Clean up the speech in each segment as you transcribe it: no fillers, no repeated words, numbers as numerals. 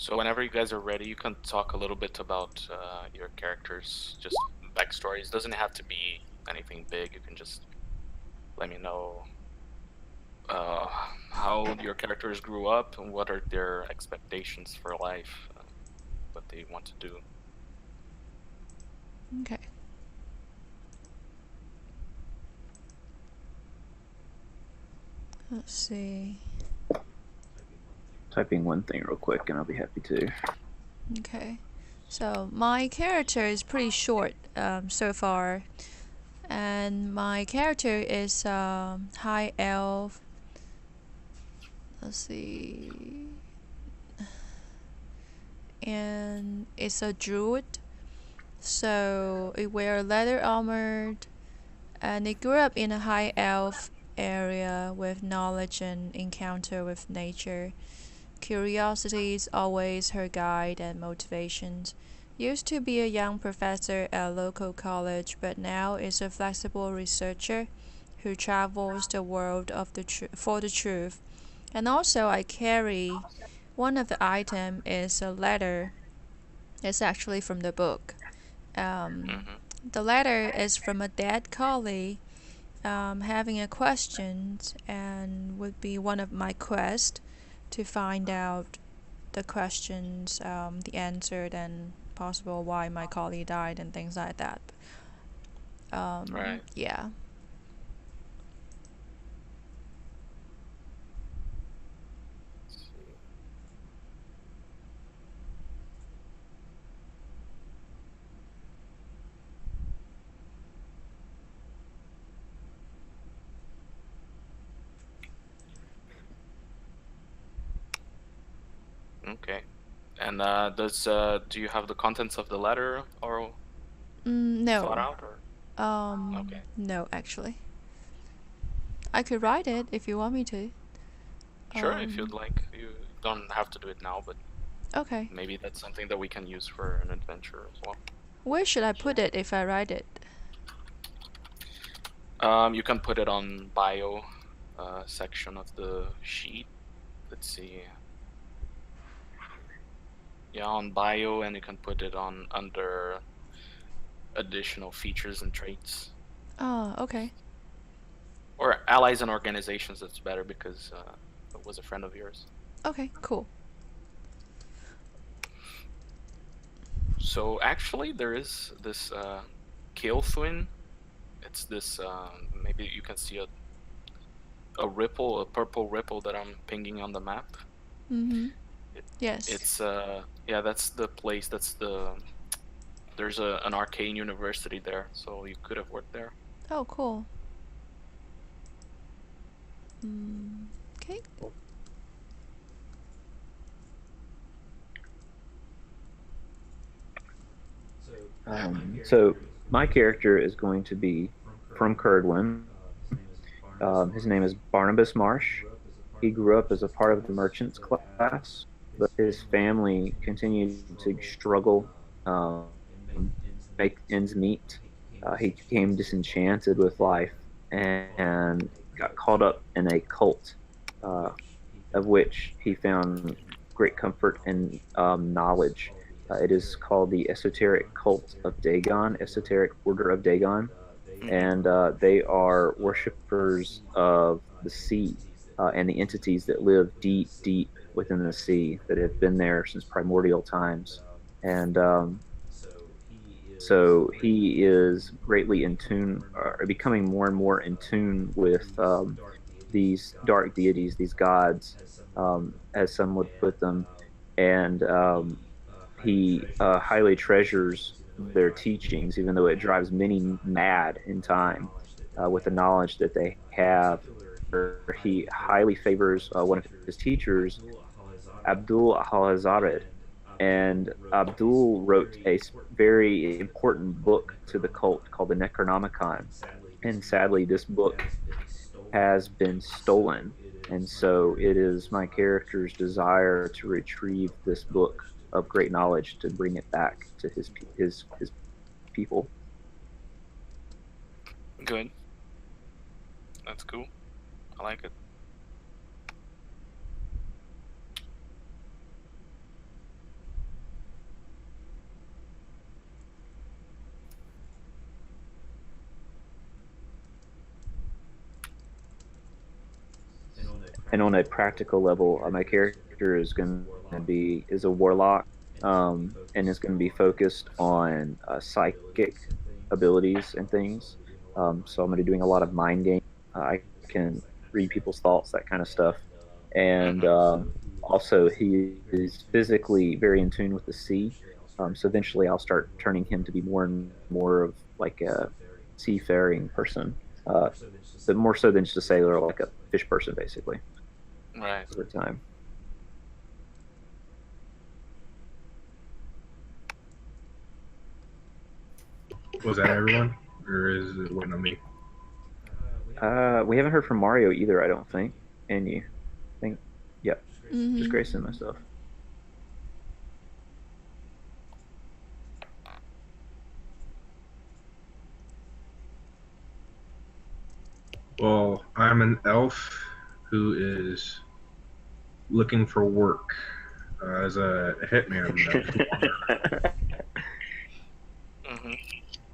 So whenever you guys are ready, you can talk a little bit about your characters, just backstories. Doesn't have to be anything big. You can just let me know how your characters grew up and what are their expectations for life, what they want to do. Okay. Let's see. Typing one thing real quick, and I'll be happy to. Okay. So my character is pretty short so far, and my character is high elf. Let's see. And it's a druid. So it wear leather armored, and it grew up in a high elf area with knowledge and encounter with nature. Curiosity is always her guide and motivations. Used to be a young professor at a local college, but now is a flexible researcher who travels the world for the truth. And also, I carry one of the item is a letter. It's actually from the book. Um, Mm-hmm. the letter is from a dead colleague having a question, and would be one of my quests to find out the questions, the answer, and possible why my colleague died and things like that. Right. Yeah. Let's see. Okay. And do you have the contents of the letter or thought No. out or? Okay. No, actually. I could write it if you want me to. Sure, if you'd Um, like. You don't have to do it now, but okay. maybe that's something that we can use for an adventure as well. Where should I put it if I write it? You can put it on bio section of the sheet. Let's see. Yeah, on bio, and you can put it on under additional features and traits. Oh, okay. Or allies and organizations, that's better because it was a friend of yours. Okay, cool. So actually, there is this Keelthwin. It's this, maybe you can see a ripple, a purple ripple that I'm pinging on the map. Mm-hmm. It, Yes. it's, yeah, that's the place, there's an arcane university there, so you could have worked there. Oh, cool. Okay. So my character is going to be from Curdwin. His name is Barnabas Marsh. He grew up as a part of the merchants class, but his family continued to struggle, um, make ends meet. He became disenchanted with life and got caught up in a cult, uh, of which he found great comfort and knowledge. It is called the Esoteric Cult of Dagon, Esoteric Order of Dagon, Mm-hmm. and they are worshippers of the sea and the entities that live deep, deep within the sea that have been there since primordial times. And so he is greatly in tune, or becoming more and more in tune with these dark deities, these gods, as some would put them. And he highly treasures their teachings, even though it drives many mad in time with the knowledge that they have. He highly favors one of his teachers, Abdul Halazarid. And Abdul wrote a very important book to the cult called the Necronomicon. And sadly, this book has been stolen. And so it is my character's desire to retrieve this book of great knowledge to bring it back to his people. Good. That's cool. I like it. and on a practical level, my character is going to be a warlock, and is going to be focused on psychic abilities and things. So I'm going to be doing a lot of mind games. I can read people's thoughts, that kind of stuff, and also he is physically very in tune with the sea. So eventually, I'll start turning him to be more and more of like a seafaring person, but more so than just a sailor, like a fish person, basically. Right. Over time. Was that everyone, or is it waiting on me? We haven't heard from Mario either, I don't think. And you think, yeah, just Grace and myself. Well, I'm an elf who is looking for work as a hitman.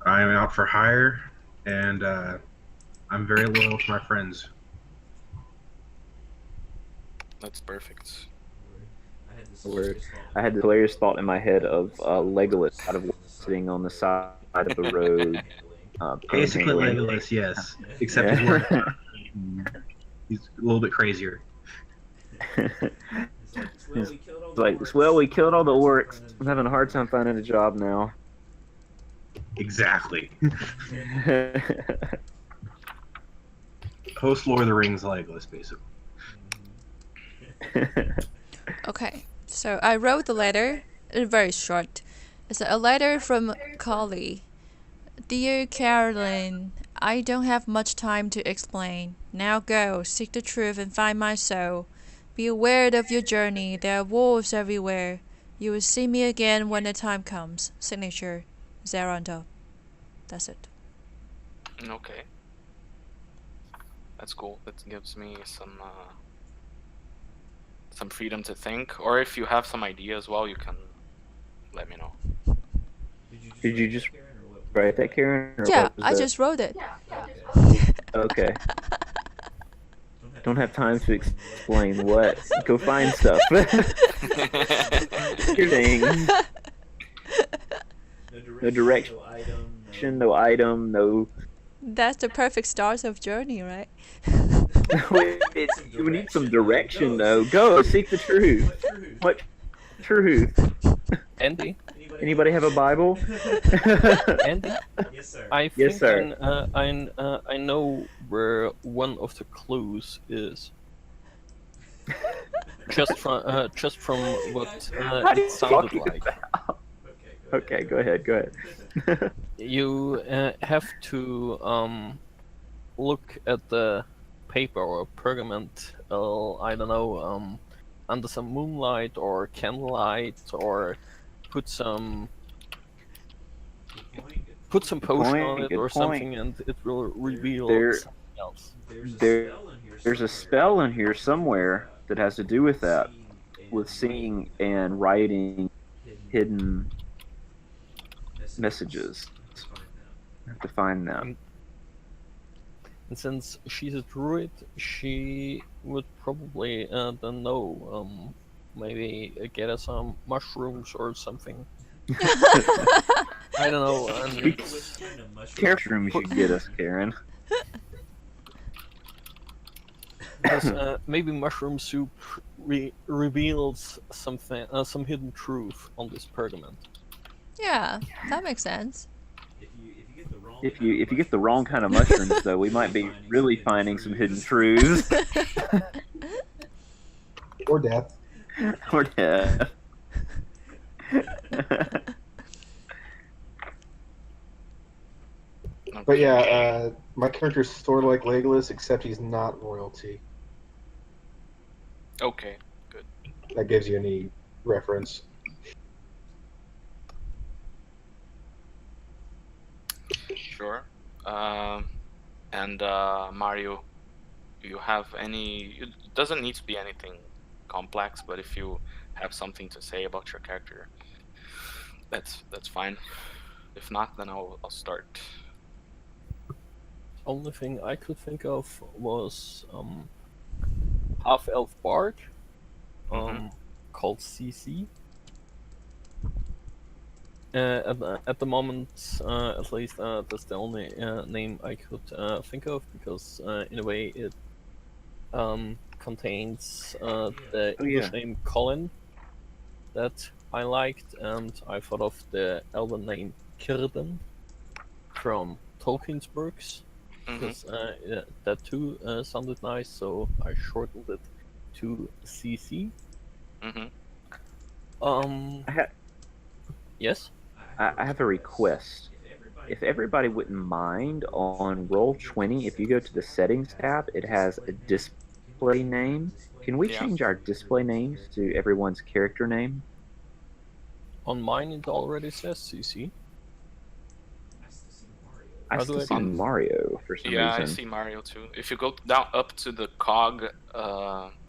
I am out for hire, and I'm very loyal to my friends. That's perfect. Word. I had the hilarious thought in my head of Legolas out of sitting on the side of the road. Basically panhandling. Legolas, yes. Except he's more. He's a little bit crazier. It's like, well, we killed all the orcs. I'm having a hard time finding a job now. Exactly. Host Lord of the Rings Legolas, basically. Okay, so I wrote the letter. It's very short. It's a letter from Collie. Dear Caroline, I don't have much time to explain. Now go, seek the truth and find my soul. Be aware of your journey. There are wolves everywhere. You will see me again when the time comes. Signature, Zeronto. That's it. Okay. That's cool. That gives me some freedom to think. Or if you have some idea as well, you can let me know. Did you just write that, Karen? Or Yeah, what was I that? just wrote it. Okay. Don't have time to explain what. Go find stuff. Your thing. No direction, no item, no. That's the perfect start of journey, right? Wait, we need some direction, though. Go seek the truth. What truth? Andy? Anybody have a Bible? Andy? Yes, sir. I think Yes, sir. I know where one of the clues is. just from what What are you it sounded talking like. about? Okay, go ahead. You have to look at the paper or pergament. I don't know, under some moonlight or candlelight, or put some potion on it Good or point. something, and it will reveal something else. There's a spell in here somewhere that has to do with that, with seeing and writing hidden messages. I have to find them. And since she's a druid, she would probably then know. Maybe get us some mushrooms or something. I don't know. Careful, you should get us, Karen. Because maybe mushroom soup reveals something, some hidden truth on this pergament. Yeah, that makes sense. If you get the wrong kind of mushrooms, though, we might be really finding some hidden truths. Or death. Or death. But yeah, my character's sort of like Legolas, except he's not royalty. Okay, good. That gives you any reference. Sure. And Mario, do you have any? It doesn't need to be anything complex, but if you have something to say about your character, that's fine. If not, then I'll start. Only thing I could think of was half-elf bard Mhm. called CC. At the moment, at least, that's the only name I could think of, because in a way it contains the Oh, English yeah. name Colin that I liked, and I thought of the elven name Círdan from Tolkien's works, Mhm. because that too sounded nice, so I shortened it to CC. Mhm. Um, I, ha- yes. I have a request. If everybody wouldn't mind, on Roll20, if you go to the settings tab, it has a display name. Can we Yeah. change our display names to everyone's character name? On mine, it already says CC. I How do still I see do On this? Mario for some Yeah, I reason. see Mario too. If you go down up to the cog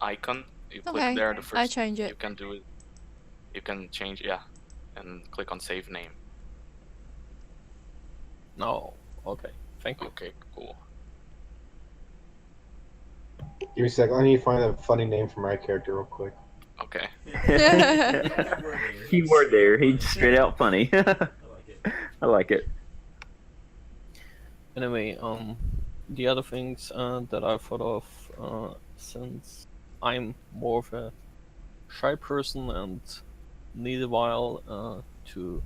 icon, you click Okay, there. The I first change you it. can do it. You can change, yeah, and click on save name. No. Okay. Thank you. Okay, cool. Give me a sec. I need to find a funny name for my character real quick. Okay. Keyword there. He's straight out funny. I like it. Anyway, the other things that I thought of, since I'm more of a shy person and need a while to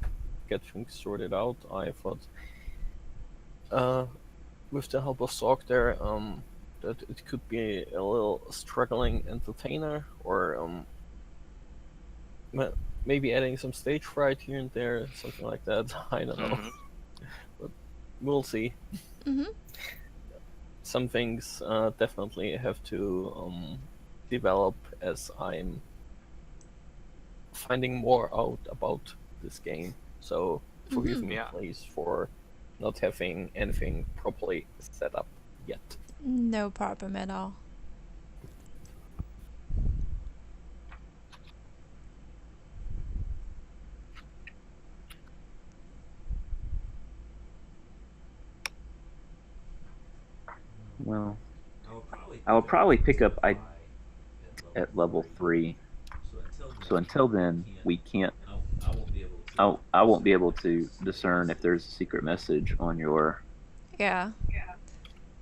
get things sorted out, I thought, with the help of Sork there, that it could be a little struggling entertainer, or maybe adding some stage fright here and there, something like that. I don't know, Mhm. but we'll see. Mm-hmm. Some things definitely have to develop as I'm finding more out about this game. So forgive Mm-hmm. me, Yeah. please, for not having anything properly set up yet. No problem at all. Well, I will probably pick up at level 3. So until then, we can't. I won't be able to discern if there's a secret message on your. Yeah,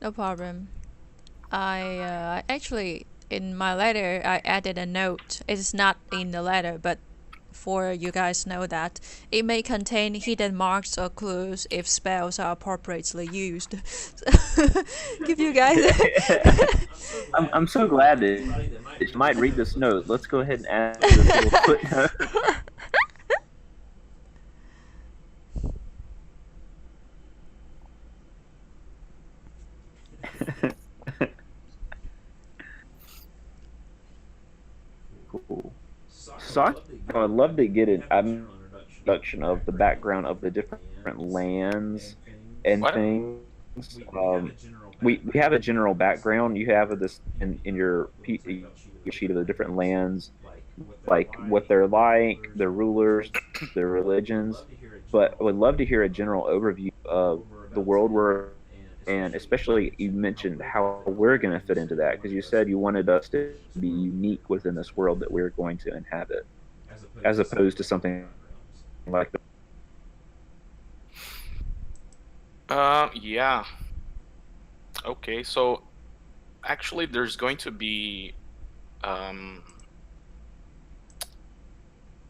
no problem. I actually, in my letter, I added a note. It's not in the letter, but for you guys know that it may contain hidden marks or clues if spells are appropriately used. Give you guys. I'm so glad that you might read this note. Let's go ahead and add this little footnote. Cool. So I would love to get an introduction of the background of the different lands and What? things. We have a general background. You have this in your sheet of the different lands, like what they're like, their rulers, their religions. But I would love to hear a general overview of the world we're, and especially you mentioned how we're going to fit into that, because you said you wanted us to be unique within this world that we're going to inhabit, as opposed to something like Yeah. Okay, so actually there's going to be um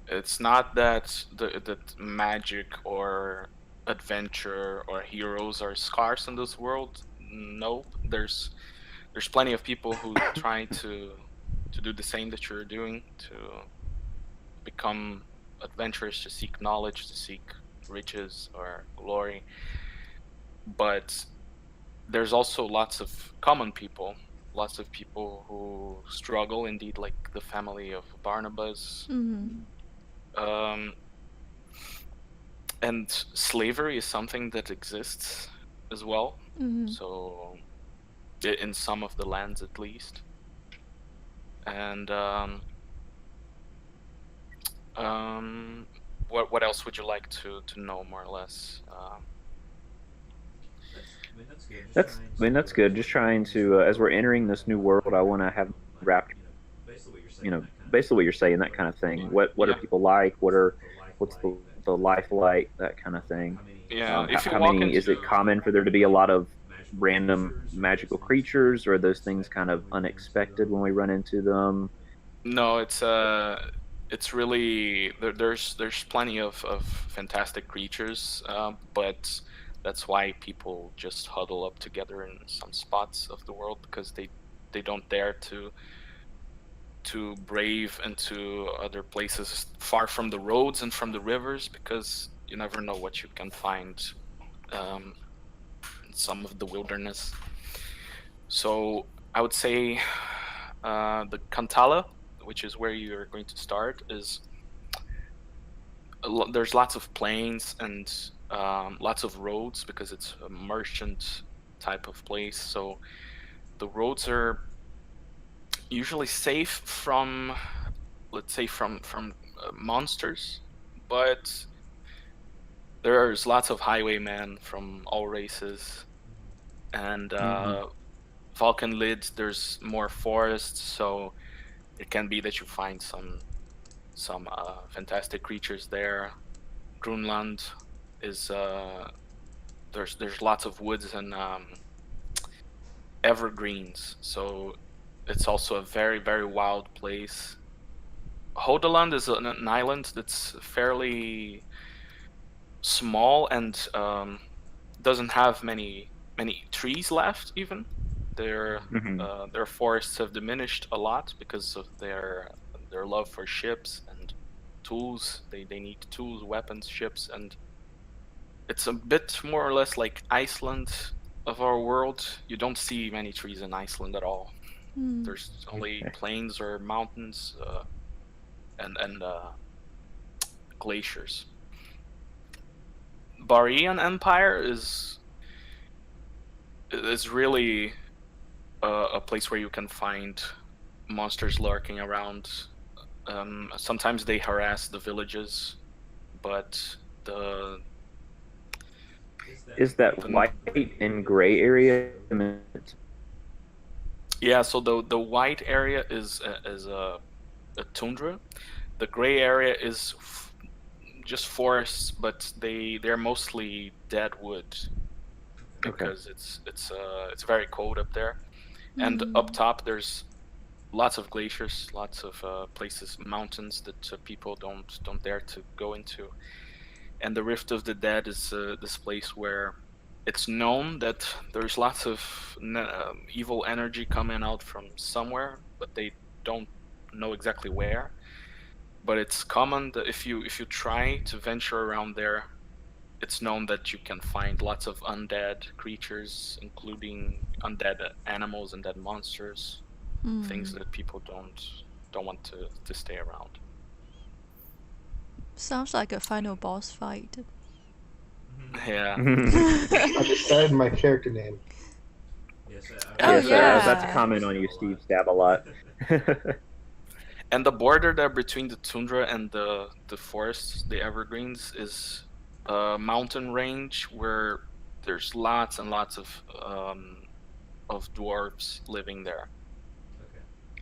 it's not that that magic or adventure or heroes are scarce in this world. Nope. There's plenty of people who try to do the same that you're doing, to become adventurous, to seek knowledge, to seek riches or glory. But there's also lots of common people, lots of people who struggle, indeed, like the family of Barnabas. Mm-hmm. Um, and slavery is something that exists as well. Mm-hmm. So, in some of the lands at least. And what else would you like to know more or less? that's I mean that's good. Just trying to as we're entering this new world, I want to have wrapped, basically what you're saying, that kind of thing. What are Yeah, people like? What's the life like? That kind of thing. yeah. If you How walk many? Is into it common for there to be a lot of random magical creatures, or are those things kind of unexpected when we run into them? No, it's really there's plenty of fantastic creatures, but that's why people just huddle up together in some spots of the world because they don't dare to brave into other places far from the roads and from the rivers because you never know what you can find um, in some of the wilderness. So I would say the Kantala, which is where you're going to start, is there's lots of plains and lots of roads because it's a merchant type of place. So the roads are usually safe from, let's say, from monsters, but there's lots of highwaymen from all races, and Vulcan Lid, there's more forests, so it can be that you find some fantastic creatures there. Grunland is there's lots of woods and evergreens, so it's also a very wild place. Hodeland is an island that's fairly small and doesn't have many trees left. Even their forests have diminished a lot because of their love for ships and tools. They need tools, weapons, ships, and it's a bit more or less like Iceland of our world. You don't see many trees in Iceland at all. There's only plains or mountains and glaciers. Barian Empire is really a place where you can find monsters lurking around. Sometimes they harass the villages, but Is that white and gray area? yeah, so the white area is a tundra. The gray area is just forests, but they're mostly dead wood because it's very cold up there. And up top there's lots of glaciers, lots of places, mountains that people don't dare to go into. And the Rift of the Dead is this place where it's known that there's lots of evil energy coming out from somewhere, but they don't know exactly where. But it's common that if you try to venture around there, it's known that you can find lots of undead creatures, including undead animals, undead monsters, things that people don't want to stay around. Sounds like a final boss fight. Yeah. I decided my character name. Oh, Yes, I was about to yeah. comment on you, Steve Stab a lot. And the border there between the tundra and the forests, the evergreens, is a mountain range where there's lots and lots of dwarves living there.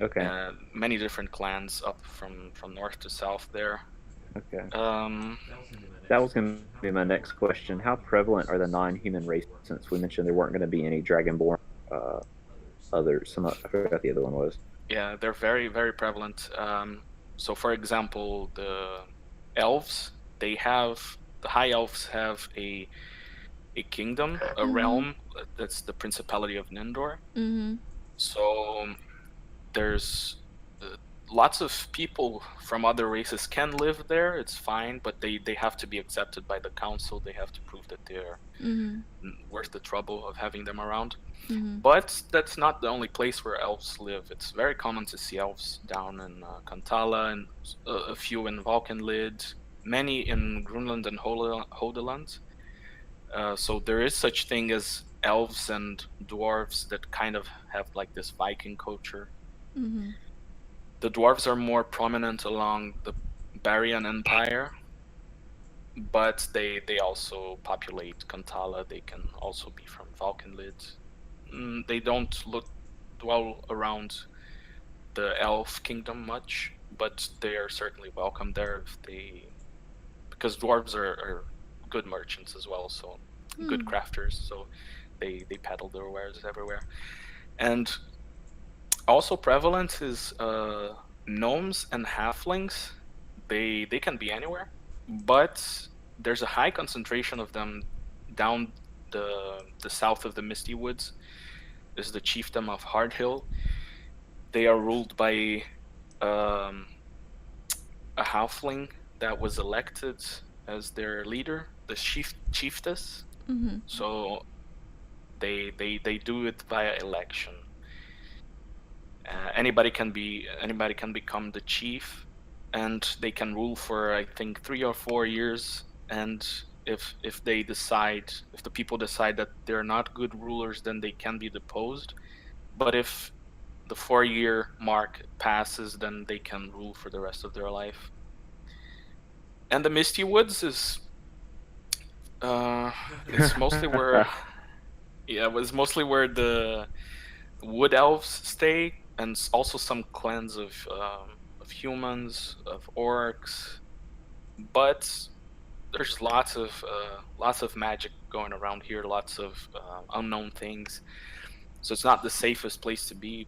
Okay. Many different clans up from north to south there. Okay. That was going to be my next question. How prevalent are the non-human races? Since we mentioned there weren't going to be any dragonborn others. I forgot what the other one was. Yeah, they're very prevalent. So, for example, the elves, the high elves have a kingdom, a realm that's the Principality of Nindor. So there's lots of people from other races can live there. It's fine, but they have to be accepted by the council. They have to prove that they're worth the trouble of having them around. But that's not the only place where elves live. It's very common to see elves down in Kantala and a few in Valkenlid, many in Grunland and Hodeland. So there is such thing as elves and dwarves that kind of have like this Viking culture. The dwarves are more prominent along the Barian Empire, but they also populate Kantala. They can also be from Valkenlid. They don't dwell around the elf kingdom much, but they are certainly welcome there because dwarves are good merchants as well, so good crafters, so they peddle their wares everywhere. And also prevalent is gnomes and halflings. They can be anywhere, but there's a high concentration of them down the south of the Misty Woods. This is the chiefdom of Hardhill. They are ruled by um, a halfling that was elected as their leader, the chiefess. So they do it via election. Anybody can become the chief, and they can rule for I think 3 or 4 years. And if the people decide that they're not good rulers, then they can be deposed. But if the 4-year mark passes, then they can rule for the rest of their life. And the Misty Woods is it's mostly where it was mostly where the wood elves stay, and also some clans of humans, of orcs. But there's lots of magic going around here, lots of unknown things. So it's not the safest place to be.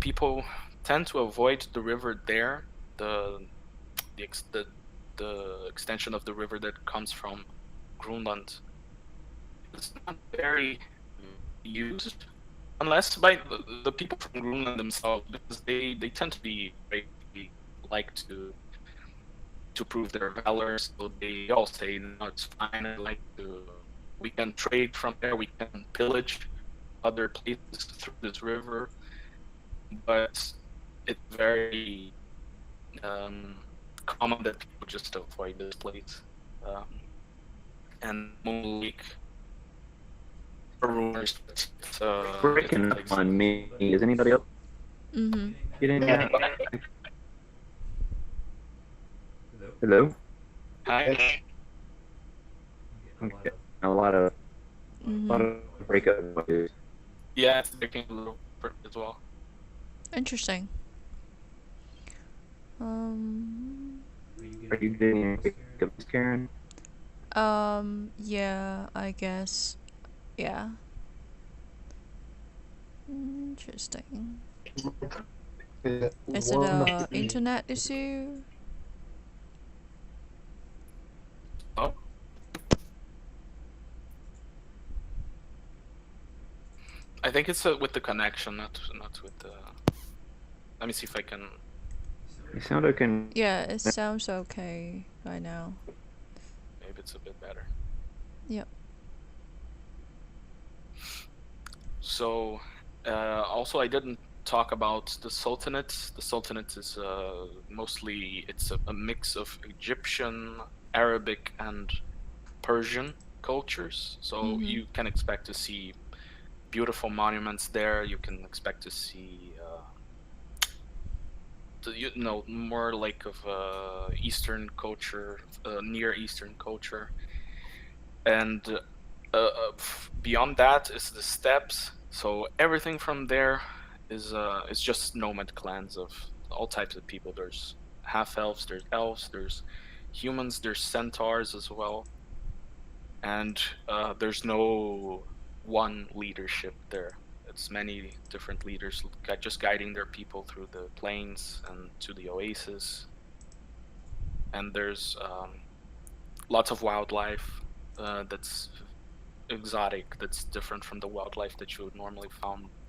People tend to avoid the river there, the the extension of the river that comes from Greenland. It's not very used unless by the people from Greenland themselves, because they tend to be very like to prove their valor. So they all say, no, it's fine. We can trade from there. We can pillage other places through this river, but it's very common that people just avoid this place. And Moon Lake, rumors. Breaking up on me. Is anybody else getting that? Hello? Hi. I'm getting a lot of breakup noises. Yeah, it's breaking a little as well. Interesting. Are you getting any breakup, Miss Karen? Yeah, I guess. Yeah. Interesting. Is it a internet issue? Oh. I think it's with the connection, not with the. Let me see if I can. You sound okay. Yeah, it sounds okay right now. Maybe it's a bit better. Yep. So, also I didn't talk about the Sultanate. The Sultanate is mostly a mix of Egyptian, Arabic, and Persian cultures. So you can expect to see beautiful monuments there. You can expect to see more like of Eastern culture, Near Eastern culture, and beyond that is the steppes. So everything from there is just nomad clans of all types of people. There's half elves, there's humans, there's centaurs as well, and there's no one leadership there. It's many different leaders just guiding their people through the plains and to the oasis. And there's lots of wildlife that's exotic, that's different from the wildlife that you would normally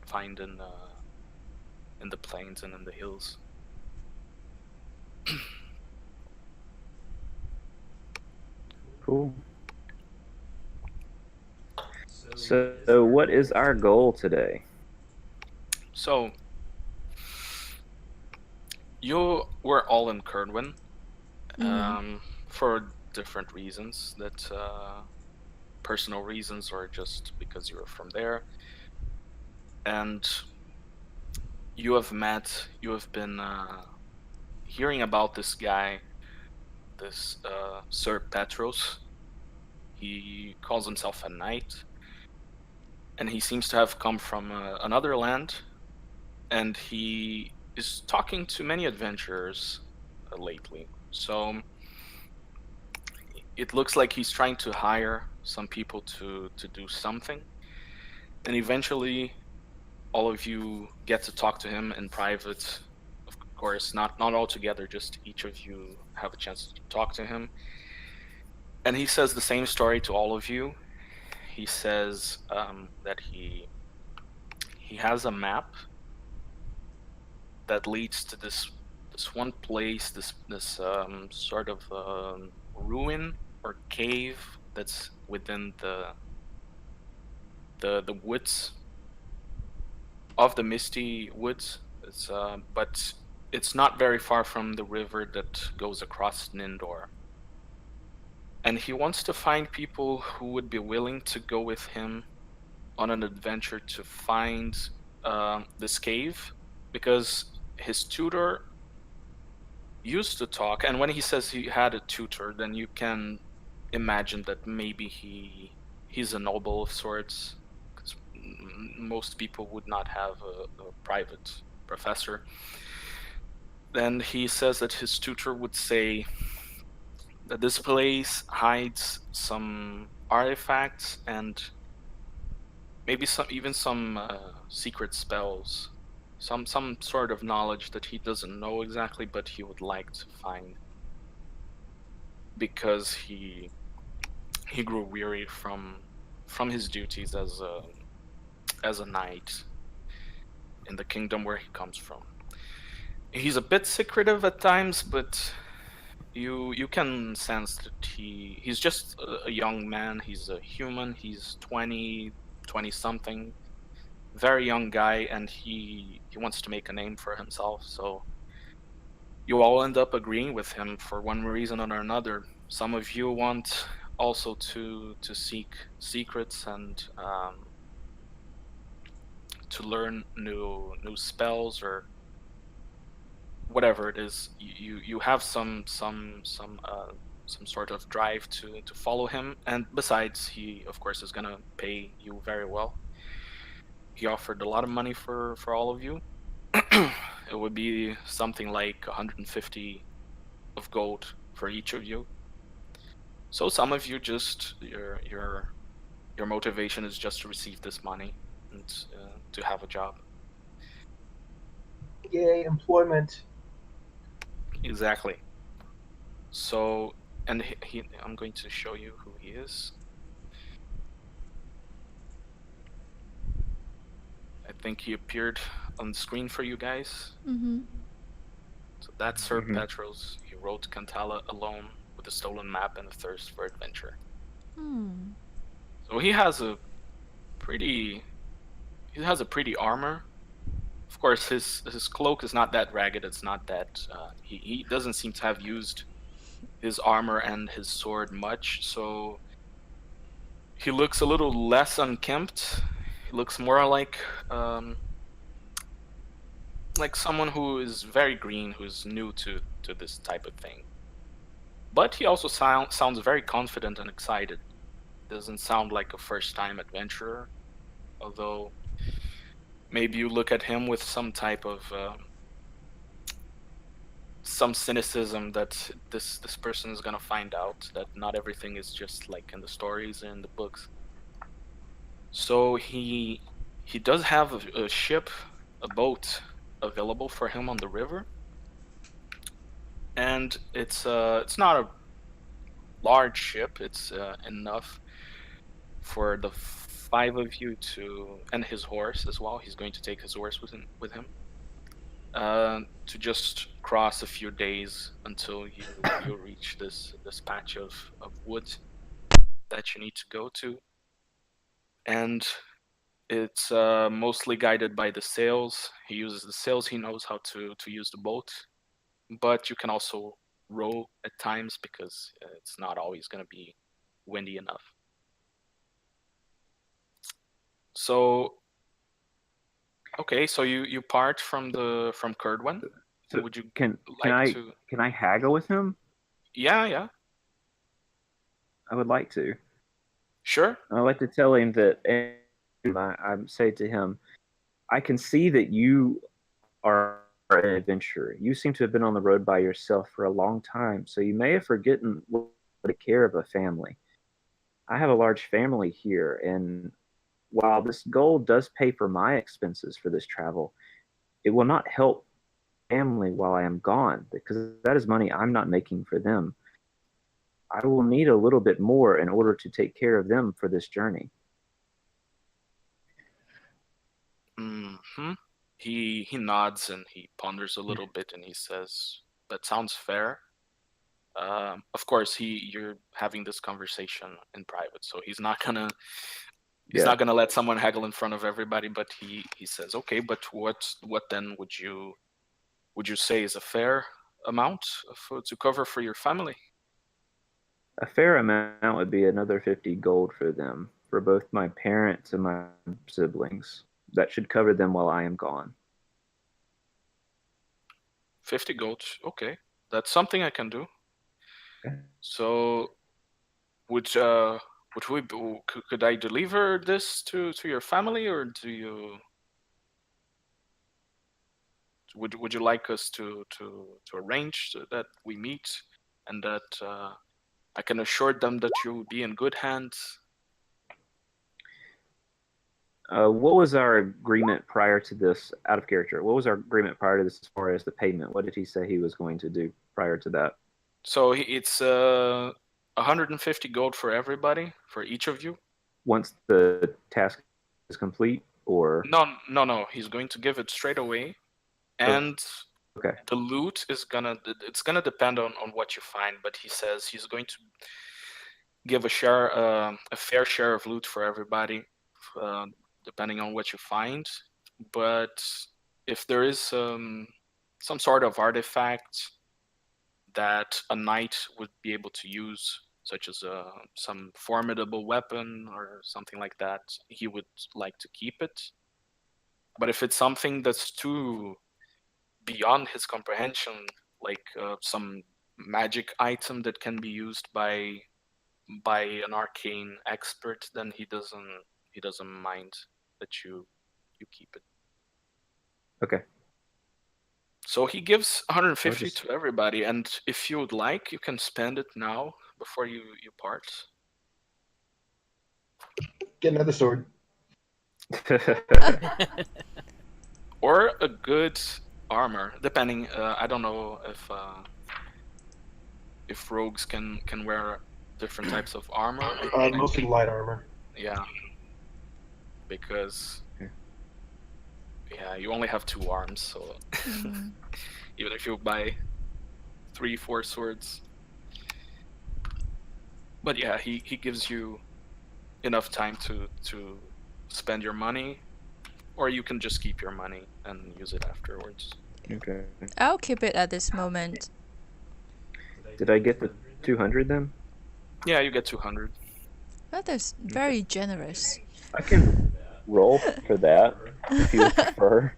find in the plains and in the hills. Cool. So what is our goal today? So you were all in Kerdwin for different reasons, that personal reasons or just because you were from there. And you have been hearing about this guy, this Sir Petros. He calls himself a knight, and he seems to have come from another land, and he is talking to many adventurers lately. So it looks like he's trying to hire some people to do something, and eventually all of you get to talk to him in private. Of course, not all together, just each of you have a chance to talk to him. And he says the same story to all of you. He says that he has a map that leads to this one place, this sort of ruin or cave that's within the woods of the Misty Woods. But it's not very far from the river that goes across Nindor. And he wants to find people who would be willing to go with him on an adventure to find this cave, because his tutor used to talk. And when he says he had a tutor, then you can imagine that maybe he's a noble of sorts, because most people would not have a private professor. Then he says that his tutor would say that this place hides some artifacts and maybe some secret spells, some sort of knowledge that he doesn't know exactly, but he would like to find, because he grew weary from his duties as a knight in the kingdom where he comes from. He's a bit secretive at times, but you can sense that he's just a young man. He's a human. He's 20 something, very young guy, and he wants to make a name for himself. So you all end up agreeing with him for one reason or another. Some of you want also to seek secrets and to learn new spells or whatever it is. You have some sort of drive to follow him, and besides, he of course is gonna pay you very well. He offered a lot of money for all of you. It would be something like 150 of gold for each of you. So some of you just your motivation is just to receive this money and to have a job. Yay, employment. Exactly. So, and I'm going to show you who he is. I think he appeared on the screen for you guys. Mm-hmm. So that's Sir Petros. He wrote Cantala alone with a stolen map and a thirst for adventure. Hmm. So he has a pretty armor. Of course, his cloak is not that ragged. It's not that he doesn't seem to have used his armor and his sword much. So he looks a little less unkempt. He looks more like someone who is very green, who's new to this type of thing. But he also sounds very confident and excited. Doesn't sound like a first-time adventurer, although maybe you look at him with some type of some cynicism that this person is gonna find out that not everything is just like in the stories and the books. So he does have a ship, a boat available for him on the river, and it's not a large ship. It's enough for the five of you to, and his horse as well. He's going to take his horse with him to just cross a few days until you reach this patch of woods that you need to go to, and it's mostly guided by the sails. He uses the sails. He knows how to use the boat, but you can also row at times because it's not always going to be windy enough. So okay, so you part from Curdwen. So Would you can like I can I haggle with him? Yeah, I would like to. sure. I would like to tell him that, and I say to him, I can see that you are an adventurer. You seem to have been on the road by yourself for a long time, so you may have forgotten what to take care of a family. I have a large family here, and while this gold does pay for my expenses for this travel, it will not help family while I am gone because that is money I'm not making for them. I will need a little bit more in order to take care of them for this journey. Hmm. He nods and he ponders a little bit and he says, "That sounds fair." Of course, you're having this conversation in private, so he's not gonna Yeah. let someone haggle in front of everybody. But he says, "Okay, but what then would you say is a fair amount to cover for your family?" A fair amount would be another 50 gold for them, for both my parents and my siblings. That should cover them while I am gone. 50 gold. Okay, that's something I can do. Okay. So would we could I deliver this to your family, or do you would you like us to arrange that we meet and that I can assure them that you will be in good hands? What was our agreement prior to this, out of character? What was our agreement prior to this as far as the payment? What did he say he was going to do prior to that? So it's 150 gold for everybody, for each of you. Once the task is complete, or No. He's going to give it straight away, and okay, the loot is it's gonna depend on what you find. But he says he's going to give a fair share of loot for everybody, uh, depending on what you find. But if there is some sort of artifact that a knight would be able to use, such as some formidable weapon or something like that, he would like to keep it. But if it's something that's too beyond his comprehension, like some magic item that can be used by an arcane expert, then he doesn't mind that you keep it. okay. So he gives I was 150 just to everybody, and if you would like, you can spend it now before you part. Get another sword. Or a good armor, depending. I don't know if rogues can wear different types of armor. I Mostly think, light armor. yeah, because Yeah. yeah, you only have two arms, so Mm. even if you buy 3, 4 swords. But yeah, he gives you enough time to spend your money, or you can just keep your money and use it afterwards. Okay. I'll keep it at this moment. Did I get the 200 then? Yeah, you get 200. That is very generous. I can roll for that if you would prefer.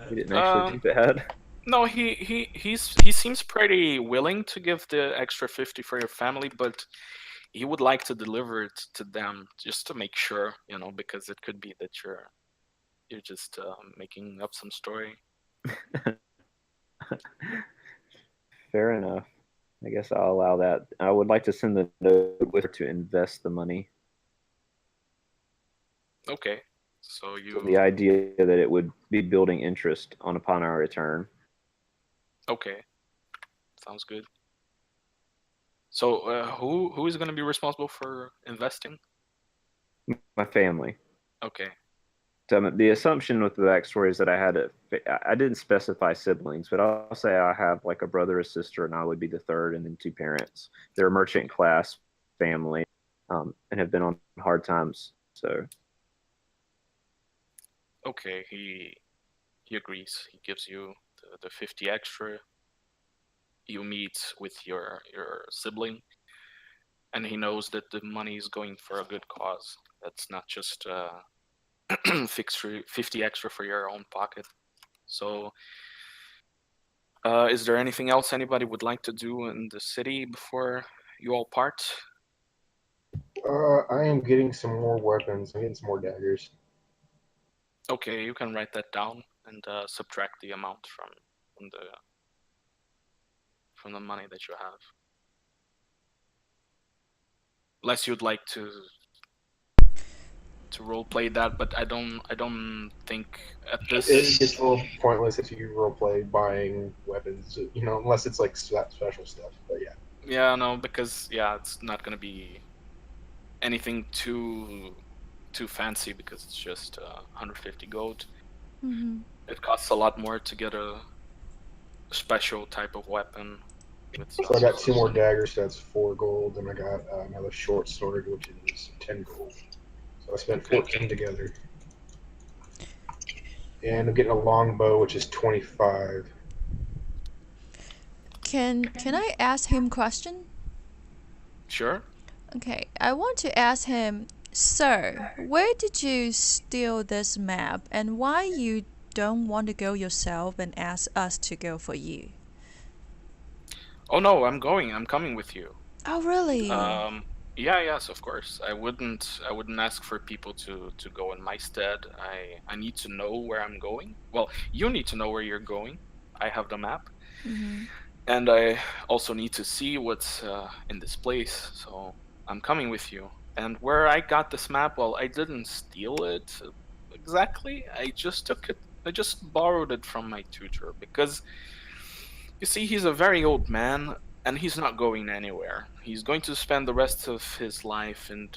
He didn't actually do bad. No, he seems pretty willing to give the extra 50 for your family, but he would like to deliver it to them just to make sure, because it could be that you're just making up some story. Fair enough. I guess I'll allow that. I would like to send the note with her to invest the money. Okay, so So the idea that it would be building interest upon our return. okay, sounds good. So who is going to be responsible for investing? My family. Okay. So the assumption with the backstory is that I didn't specify siblings, but I'll say I have like a brother, a sister, and I would be the third, and then two parents. They're a merchant class family, and have been on hard times. So Okay, he agrees. He gives you the 50 extra. You meet with your sibling, and he knows that the money is going for a good cause. That's not just 50 extra for your own pocket. So, is there anything else anybody would like to do in the city before you all part? I am getting some more weapons. I'm getting some more daggers. Okay, you can write that down. and subtract the amount from the money that you have. Unless you'd like to roleplay that, but I don't think at this. It gets a little pointless if you roleplay buying weapons, unless it's like special stuff. But yeah. Yeah, no, because it's not gonna be anything too fancy because it's just 150 gold. Mm-hmm. It costs a lot more to get a special type of weapon. So I got 2 more daggers, so that's 4 gold, and I got another short sword, which is 10 gold. So I spent 14 together. And I'm getting a longbow, which is 25. Can I ask him question? Sure. Okay, I want to ask him, sir, where did you steal this map, and why you don't want to go yourself and ask us to go for you? Oh no, I'm coming with you. Oh really? Yes, of course. I wouldn't ask for people to go in my stead. I need to know where I'm going. Well, you need to know where you're going. I have the map. Mm-hmm. And I also need to see what's in this place. So I'm coming with you. And where I got this map, well, I didn't steal it exactly. I just took it. I just borrowed it from my tutor because you see, he's a very old man, and he's not going anywhere. He's going to spend the rest of his life and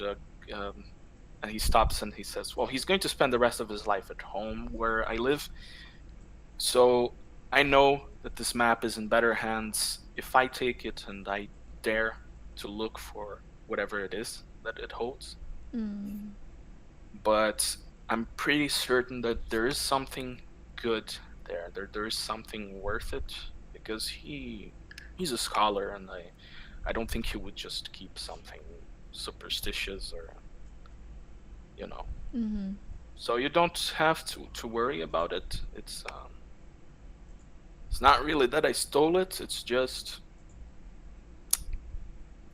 he stops and he says, well, he's going to spend the rest of his life at home where I live. So I know that this map is in better hands if I take it and I dare to look for whatever it is that it holds. Mm. But I'm pretty certain that there is something good there. There is something worth it. Because he's a scholar, and I don't think he would just keep something superstitious or Mm-hmm. So you don't have to worry about it. It's not really that I stole it. It's just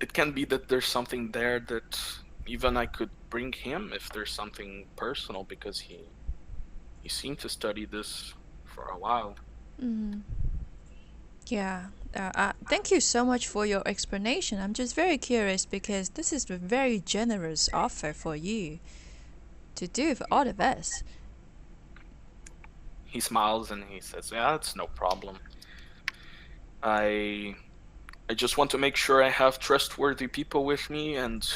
it can be that there's something there that even I could bring him if there's something personal, because he seemed to study this for a while. Mm-hmm. Yeah. Thank you so much for your explanation. I'm just very curious because this is a very generous offer for you to do for all of us. He smiles and he says, yeah, it's no problem. I just want to make sure I have trustworthy people with me, and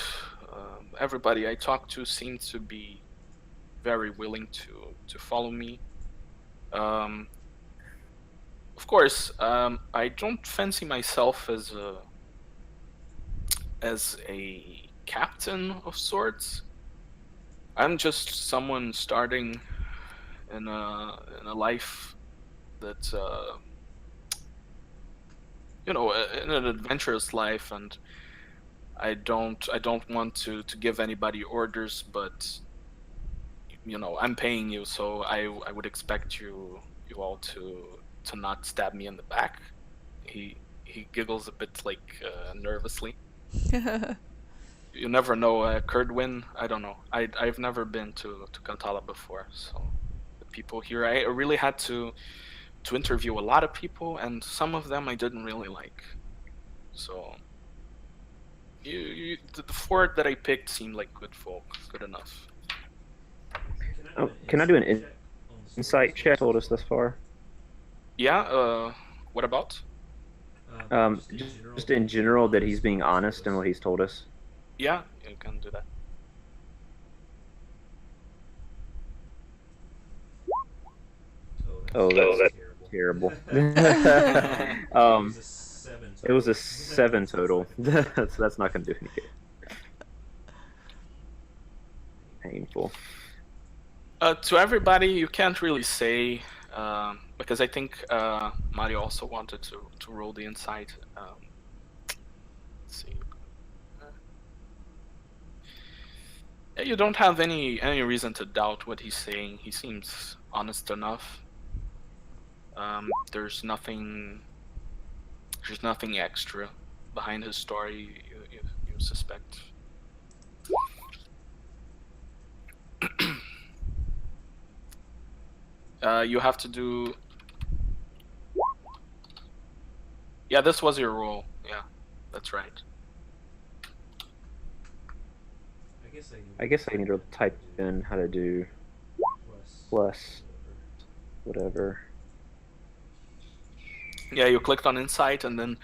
everybody I talk to seems to be very willing to follow me. Of course, I don't fancy myself as a captain of sorts. I'm just someone starting in a life that in an adventurous life, and I don't want to give anybody orders, but I'm paying you, so I would expect you all to not stab me in the back. He giggles a bit like nervously. You never know, Kurdwin. I don't know. I've never been to Kantala before, so the people here, I really had to interview a lot of people, and some of them I didn't really like. So the 4 that I picked seemed like good folk, good enough. Oh, can I do an insight check? Told us thus far. Yeah. What about? Just in general, that he's being honest in what he's told us. Yeah, you can do that. Oh, that's terrible. It was a 7 total. That's not going to do any good. Painful. To everybody, you can't really say, because I think Mario also wanted to roll the insight. Let's see. You don't have any reason to doubt what he's saying. He seems honest enough. There's nothing extra behind his story. You suspect. You have to do. Yeah, this was your roll. Yeah, that's right. I guess I need to type in how to do plus whatever. Yeah, you clicked on insight, and then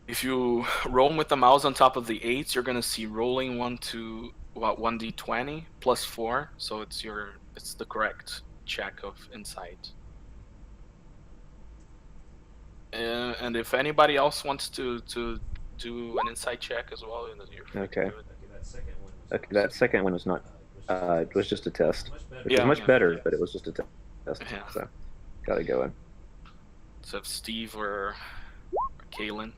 if you roam with the mouse on top of the 8s, you're gonna see rolling 1d20 plus 4, so it's the correct check of insight. And if anybody else wants to do an insight check as well, you're free Okay. to do it. Okay, that second one was not. It was just a test, which was Yeah, much yeah. better, but it was just a test. Yeah. So, got it going. So if Steve or Kaylin.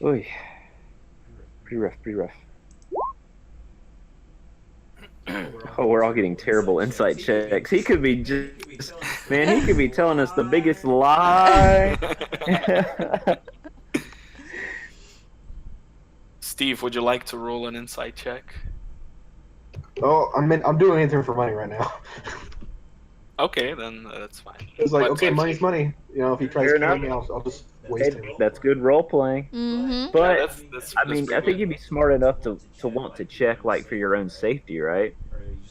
Oy. Pretty rough. Oh, we're all getting terrible insight checks. He could be just, man, he could be telling us the biggest lie. Steve, would you like to roll an insight check? Oh, I'm doing anything for money right now. Okay, then that's fine. It's like, But- okay, money's money. You know, if he tries Fair to kill enough. me, I'll just waste him. That's good role playing. Mm-hmm. But Yeah, I mean, I think you'd be smart enough to want to check like for your own safety, right?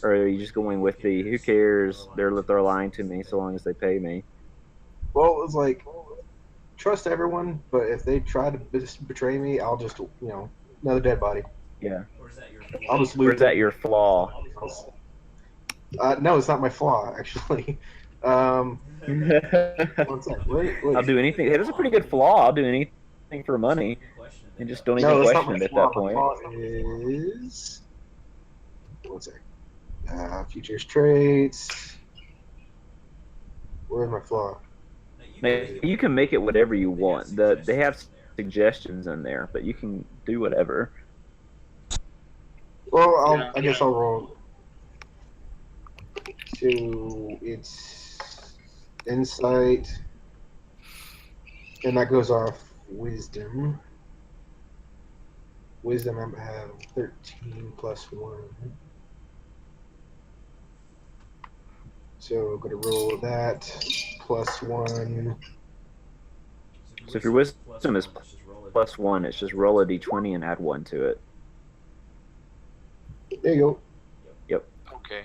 Or are you just going with the who cares? They're lying to me so long as they pay me. Well, it's like, trust everyone, but if they try to betray me, I'll just, another dead body. Yeah. I'll just Or lose is that your flaw? No, it's not my flaw, actually. One sec. Wait. I'll do anything. Hey, that's a pretty good flaw. I'll do anything for money, and just don't even No, that's not question my it at flaw. that point. My flaw is... One sec. Futures traits. Where's my flaw? Man, you can make it whatever you want. They have suggestions in there, but you can do whatever. Well, I guess I'll roll. So it's insight, and that goes off wisdom. Wisdom, I have 13 plus 1. So I'm going to roll that plus 1. So if your wisdom is plus 1, it's just roll a d20 and add 1 to it. There you go. Yep. Okay.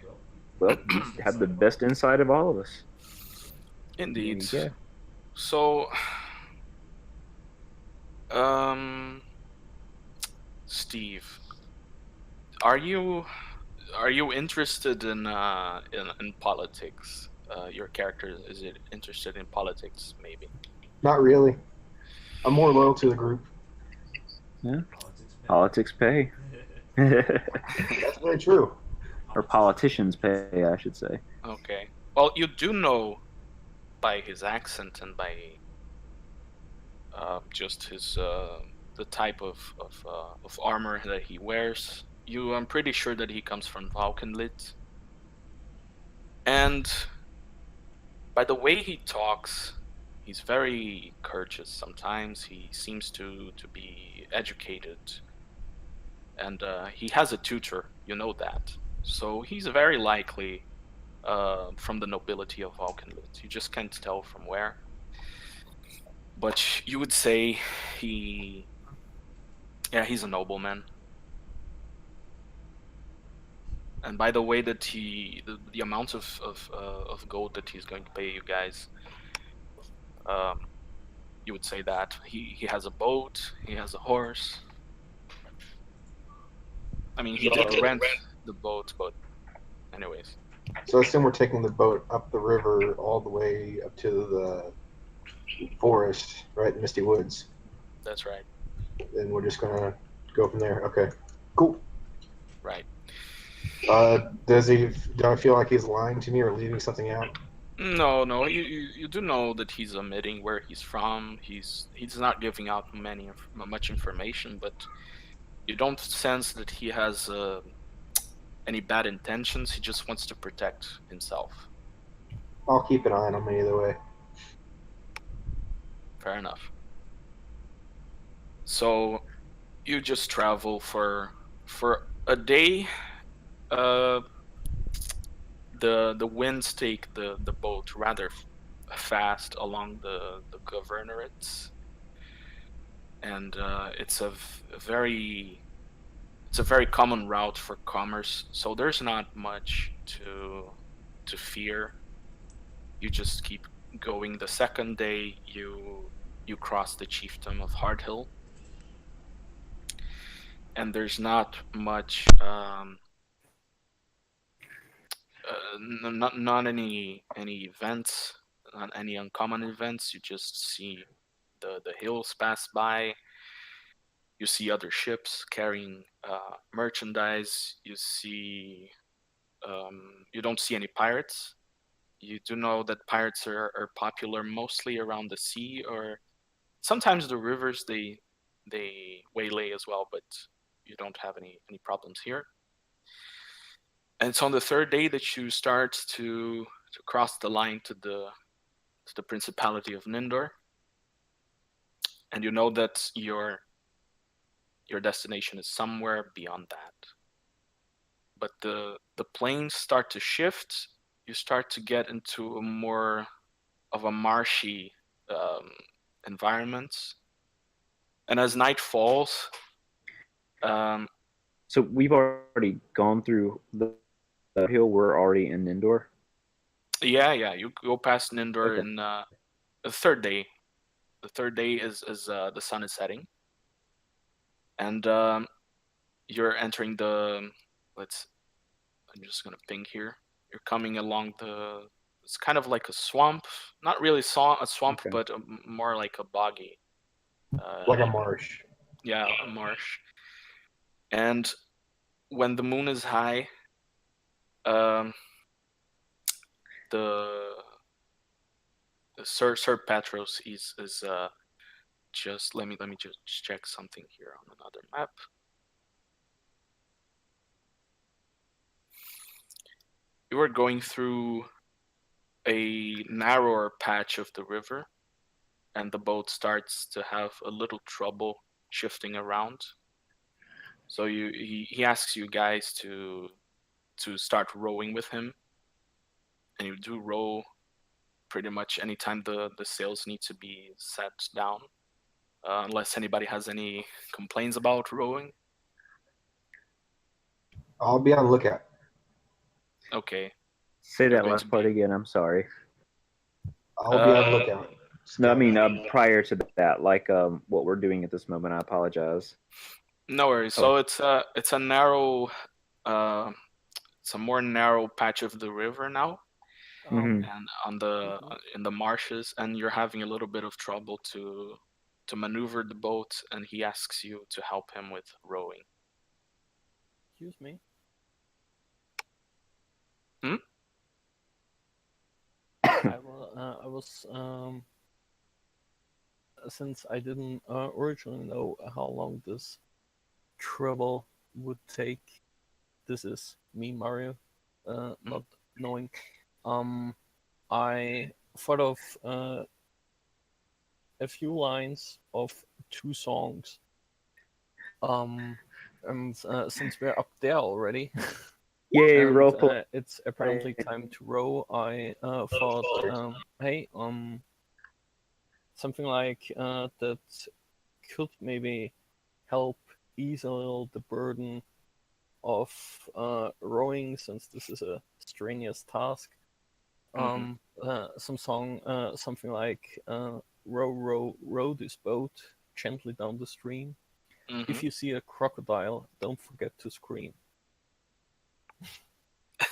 Well, you have the best insight of all of us. Indeed. Yeah. So, Steve, are you interested in politics? Your character is it interested in politics? Maybe. Not really. I'm more loyal to the group. Yeah. Politics pay. That's very true. Or politicians pay, I should say. Okay. Well, you do know by his accent and by just his the type of armor that he wears. I'm pretty sure that he comes from Valkenlit. And by the way he talks, he's very courteous. Sometimes he seems to be educated, and he has a tutor. You know that. So he's very likely from the nobility of Valkenlit. You just can't tell from where. But you would say he's a nobleman. And by the way that the amount of gold that he's going to pay you guys, you would say that he has a boat, he has a horse. I mean, he did rent the boat, but anyways. So I assume we're taking the boat up the river all the way up to the forest, right? The Misty Woods. That's right. And we're just gonna go from there. Okay. Cool. Right. Do I feel like he's lying to me or leaving something out? No. You do know that he's omitting where he's from. He's not giving out much information, but you don't sense that he has any bad intentions. He just wants to protect himself. I'll keep an eye on him either way. Fair enough. So you just travel for a day, uh, the winds take the boat rather fast along the governorates, and it's a very common route for commerce. So there's not much to fear. You just keep going. The second day, you cross the chiefdom of Hardhill, and there's not much not any events, not any uncommon events. You just see the hills pass by. You see other ships carrying merchandise. You don't see any pirates. You do know that pirates are popular mostly around the sea, or sometimes the rivers. They waylay as well, but you don't have any problems here. And it's on the third day that you start to cross the line to the Principality of Nindor, and you know that your destination is somewhere beyond that. But the plains start to shift. You start to get into a more of a marshy environment, and as night falls, So we've already gone through the hill. We're already in Nindor. yeah, you go past Nindor Okay. in the third day. The third day is the sun is setting, and you're entering the. I'm just gonna ping here. You're coming along the. It's kind of like a swamp, not really a swamp, Okay. but more like a boggy. Like a marsh. Yeah, a marsh. And when the moon is high, um, the Sir Petros is just let me just check something here on another map. You are going through a narrower patch of the river, and the boat starts to have a little trouble shifting around. So he asks you guys to start rowing with him, and you do row pretty much anytime the sails need to be set down, unless anybody has any complaints about rowing. I'll be on the lookout. Okay. Say You're that going last to part be again. I'm sorry. I'll be on the lookout. No, I mean Scout. prior to that, like what we're doing at this moment. I apologize. No worries. Oh. So it's a narrow, it's a more narrow patch of the river now, Mhm. and in the marshes, and you're having a little bit of trouble to maneuver the boat, and he asks you to help him with rowing. Excuse me. Hmm? I was since I didn't originally know how long this trouble would take. This is me, Mario, not knowing. I thought of a few lines of two songs. And since we're up there already, Yay, and roll play. it's apparently time to row, I thought, hey, something like that could maybe help ease a little the burden of rowing, since this is a strenuous task. Some song, something like row, row, row this boat gently down the stream. If you see a crocodile, don't forget to scream.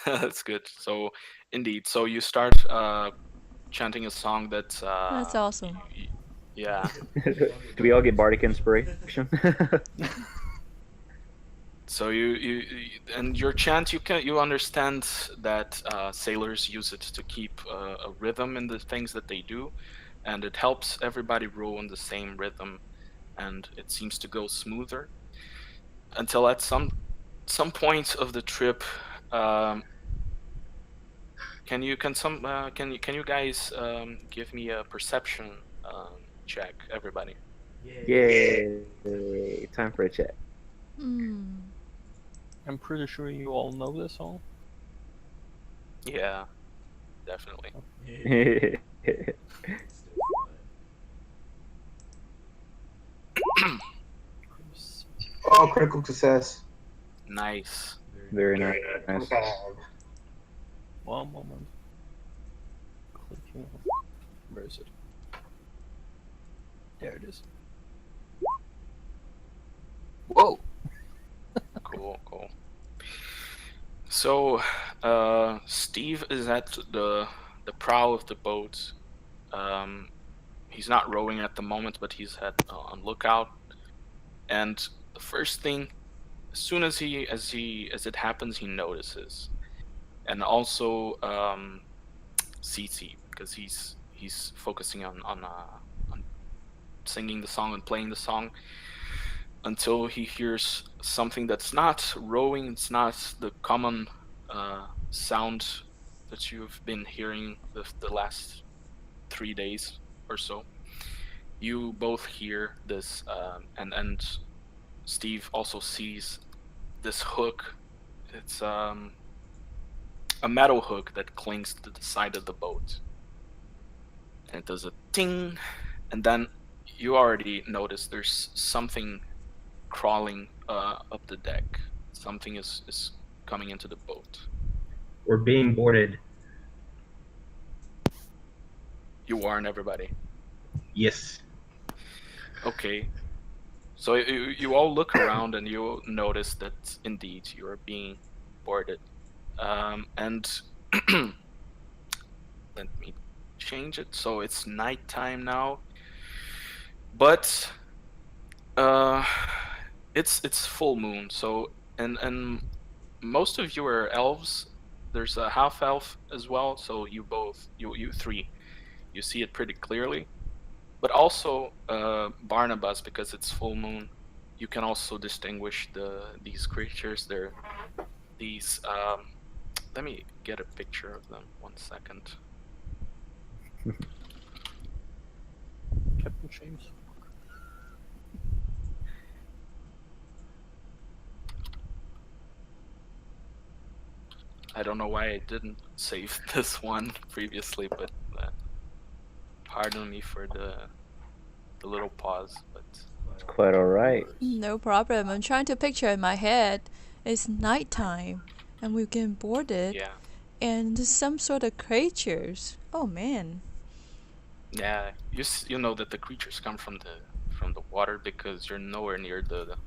That's good. So indeed, so you start chanting a song that's That's awesome. yeah. Do we all get bardic inspiration? So you and your chant, you understand that sailors use it to keep a rhythm in the things that they do, and it helps everybody row in the same rhythm, and it seems to go smoother until at some point of the trip. Can you guys give me a perception check, everybody? Yay! Time for a chat. I'm pretty sure you all know this song. Yeah, definitely. Oh, critical success. Nice. Very nice. 25. One moment. Clicking. Where is it? There it is. Whoa! Cool. So, Steve is at the prow of the boat. He's not rowing at the moment, but he's on lookout. And the first thing, as soon as it happens, he notices, and also CC, because he's focusing on singing the song and playing the song until he hears something that's not rowing. It's not the common sound that you've been hearing the last 3 days or so. You both hear this, and Steve also sees this hook. It's a metal hook that clings to the side of the boat, and it does a ting, and then you already notice there's something crawling up the deck. Something is coming into the boat. We're being boarded. You warn everybody. Yes. Okay. So you all look around and you notice that indeed you are being boarded. And let me change it so it's nighttime now. But it's full moon. So and most of you are elves. There's a half elf as well. So you three, you see it pretty clearly. But also Barnabas, because it's full moon, you can also distinguish these creatures. They're these. Let me get a picture of them. 1 second. Captain James. I don't know why I didn't save this one previously, but pardon me for the little pause. But It's quite all right. No problem. I'm trying to picture in my head. It's nighttime, and we're getting boarded, yeah, and there's some sort of creatures. Oh man. yeah, you know that the creatures come from the water because you're nowhere near the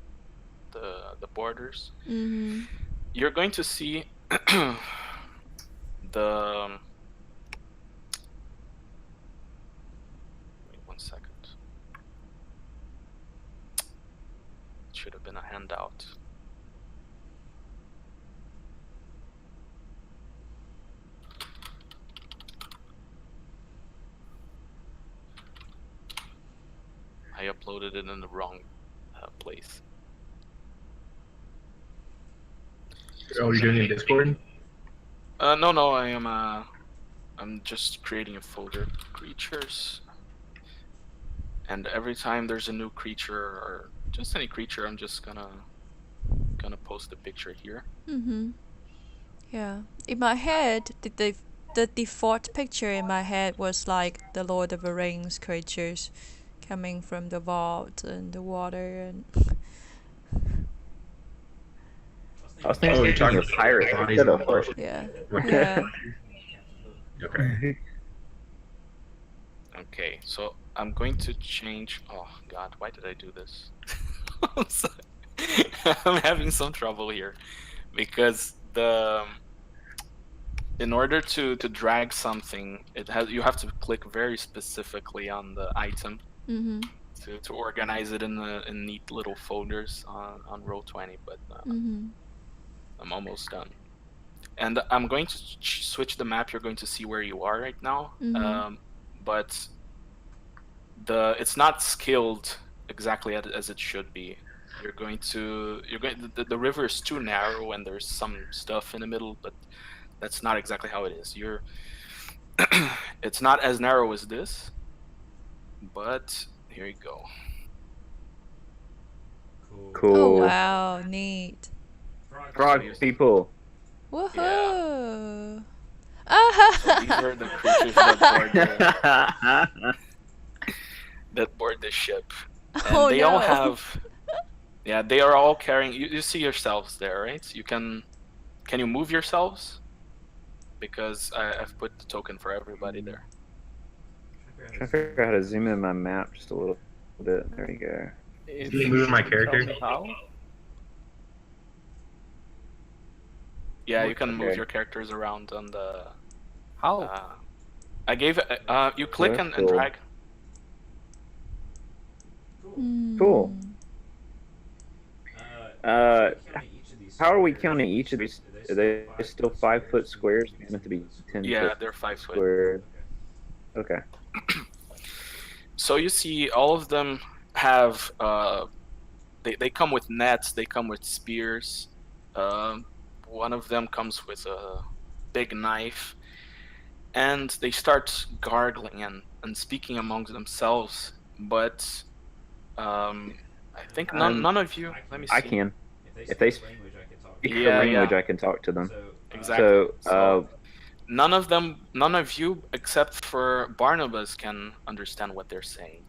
borders. Mm-hmm. You're going to see the. Wait 1 second. It should have been a handout. I uploaded it in the wrong place. Oh, you're doing it in Discord? No, I am. I'm just creating a folder, creatures, and every time there's a new creature or just any creature, I'm just gonna post a picture here. Mm-hmm. Yeah. In my head, the default picture in my head was like the Lord of the Rings creatures coming from the vault and the water and I was thinking you're talking of about pirates bodies instead in of the boat. horse. yeah. Okay. Yeah. Okay. Okay, so I'm going to change. Oh God, why did I do this? I'm sorry. I'm having some trouble here because in order to drag something, you have to click very specifically on the item Mm-hmm. to organize it in neat little folders on Roll20. But Mm-hmm. I'm almost done, and I'm going to switch the map. You're going to see where you are right now, Mm-hmm. but it's not scaled exactly as it should be. The river is too narrow and there's some stuff in the middle, but that's not exactly how it is. It's not as narrow as this, but here you go. Cool. Oh wow, neat. Frog people. Woohoo! So these are the creatures that board the ship, and Oh they all no! have. Yeah, they are all carrying. You see yourselves there, right? So you can you move yourselves? Because I've put the token for everybody there. I'm trying to figure out how to zoom in my map just a little bit. There you go. If Can you move my tell character? me how? Yeah, you can move Okay. your characters around on the. How? I gave you click that's and cool. drag. Cool. Hmm. How are we counting each of these? Are they still 5-foot squares? They're meant to be 10 Yeah, foot they're 5 foot. squares. Okay. So you see, all of them have. They come with nets. They come with spears. One of them comes with a big knife, and they start gargling and speaking among themselves. But I think none of you. Let me see. I can. If they speak Yeah, the language, yeah. I can talk to them. Exactly. So, none of you, except for Barnabas, can understand what they're saying.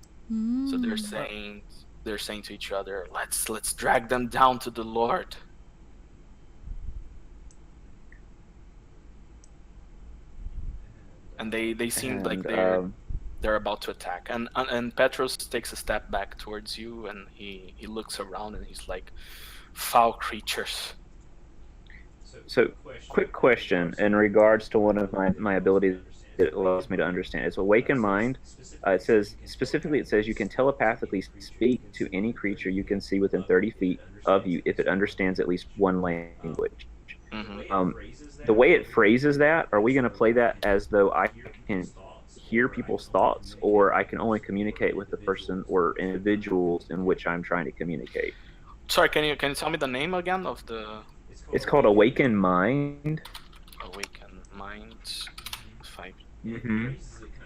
So they're saying to each other, "Let's drag them down to the Lord." And they seem like they're about to attack. And Petros takes a step back towards you, and he looks around and he's like, "Foul creatures." So, quick question in regards to one of my abilities that allows me to understand. It's Awaken Mind. It says specifically, it says you can telepathically speak to any creature you can see within 30 feet of you if it understands at least one language. Mm-hmm. The way it phrases that, are we going to play that as though I can hear people's thoughts, or I can only communicate with the person or individuals in which I'm trying to communicate? Sorry, can you tell me the name again of the? It's called Awaken Mind. Awaken Mind. 5. Mm-hmm.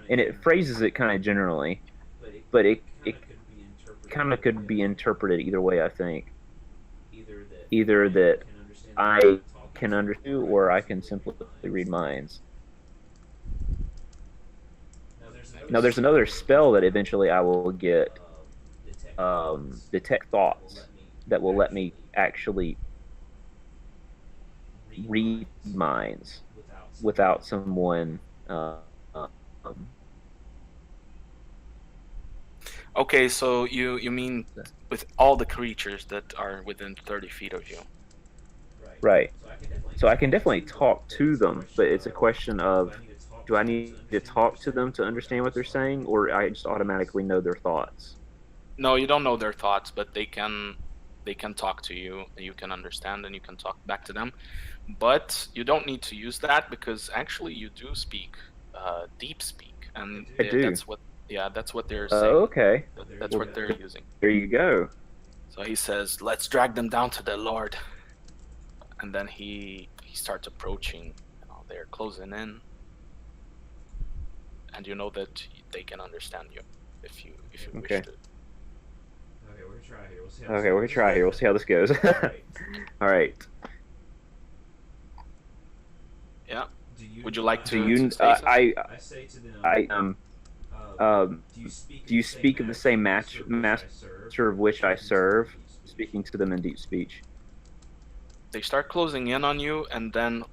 And it phrases it kind of generally, but it kind of could be interpreted either way. I think either that I can understand, or I can simply read minds. Now, there's another spell that eventually I will get, detect thoughts, that will let me actually read minds without someone. Okay, so you mean with all the creatures that are within 30 feet of you? Right. So I can definitely talk to them, but it's a question of, do I need to talk to them to understand what they're saying, or I just automatically know their thoughts? No, you don't know their thoughts, but they can talk to you, and you can understand, and you can talk back to them. But you don't need to use that, because actually you do speak deep speak, and I do. that's what they're saying. Okay. That's what they're using. There you go. So he says, "Let's drag them down to the Lord." And then he starts approaching. They're closing in, and you know that they can understand you if you wish to. Okay, we're gonna try here. We'll see how this goes. All right. Yeah. Would you like to? I say to them, do you speak of the same master of which I serve, speaking to them in deep speech? They start closing in on you, and then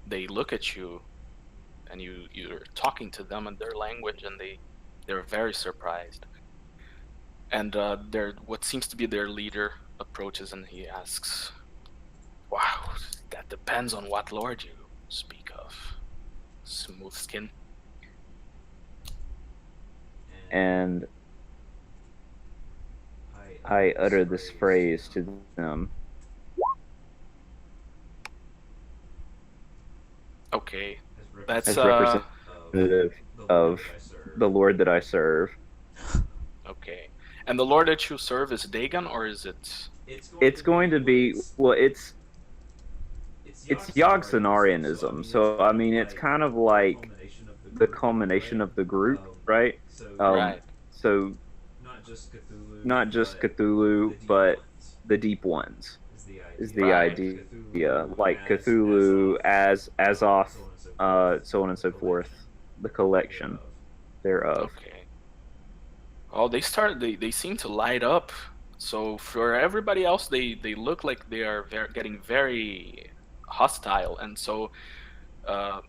they look at you, and you're talking to them in their language, and they're very surprised. And what seems to be their leader approaches, and he asks, "Wow, that depends on what lord you speak of, smooth skin." And I utter this phrase to them. Okay, that's as representative of the Lord that I serve. Okay, and the lord that you serve is Dagon, or is it? It's going to be, well, it's Yogg-Cenarianism, so I mean it's kind of like the culmination of the group, right? Right. So not just Cthulhu, but the deep ones is the Right. idea. Like Cthulhu, Azoth, so on and so forth. The collection thereof. Okay. Oh, they seem to light up. So for everybody else, they look like they are getting very hostile, and so uh,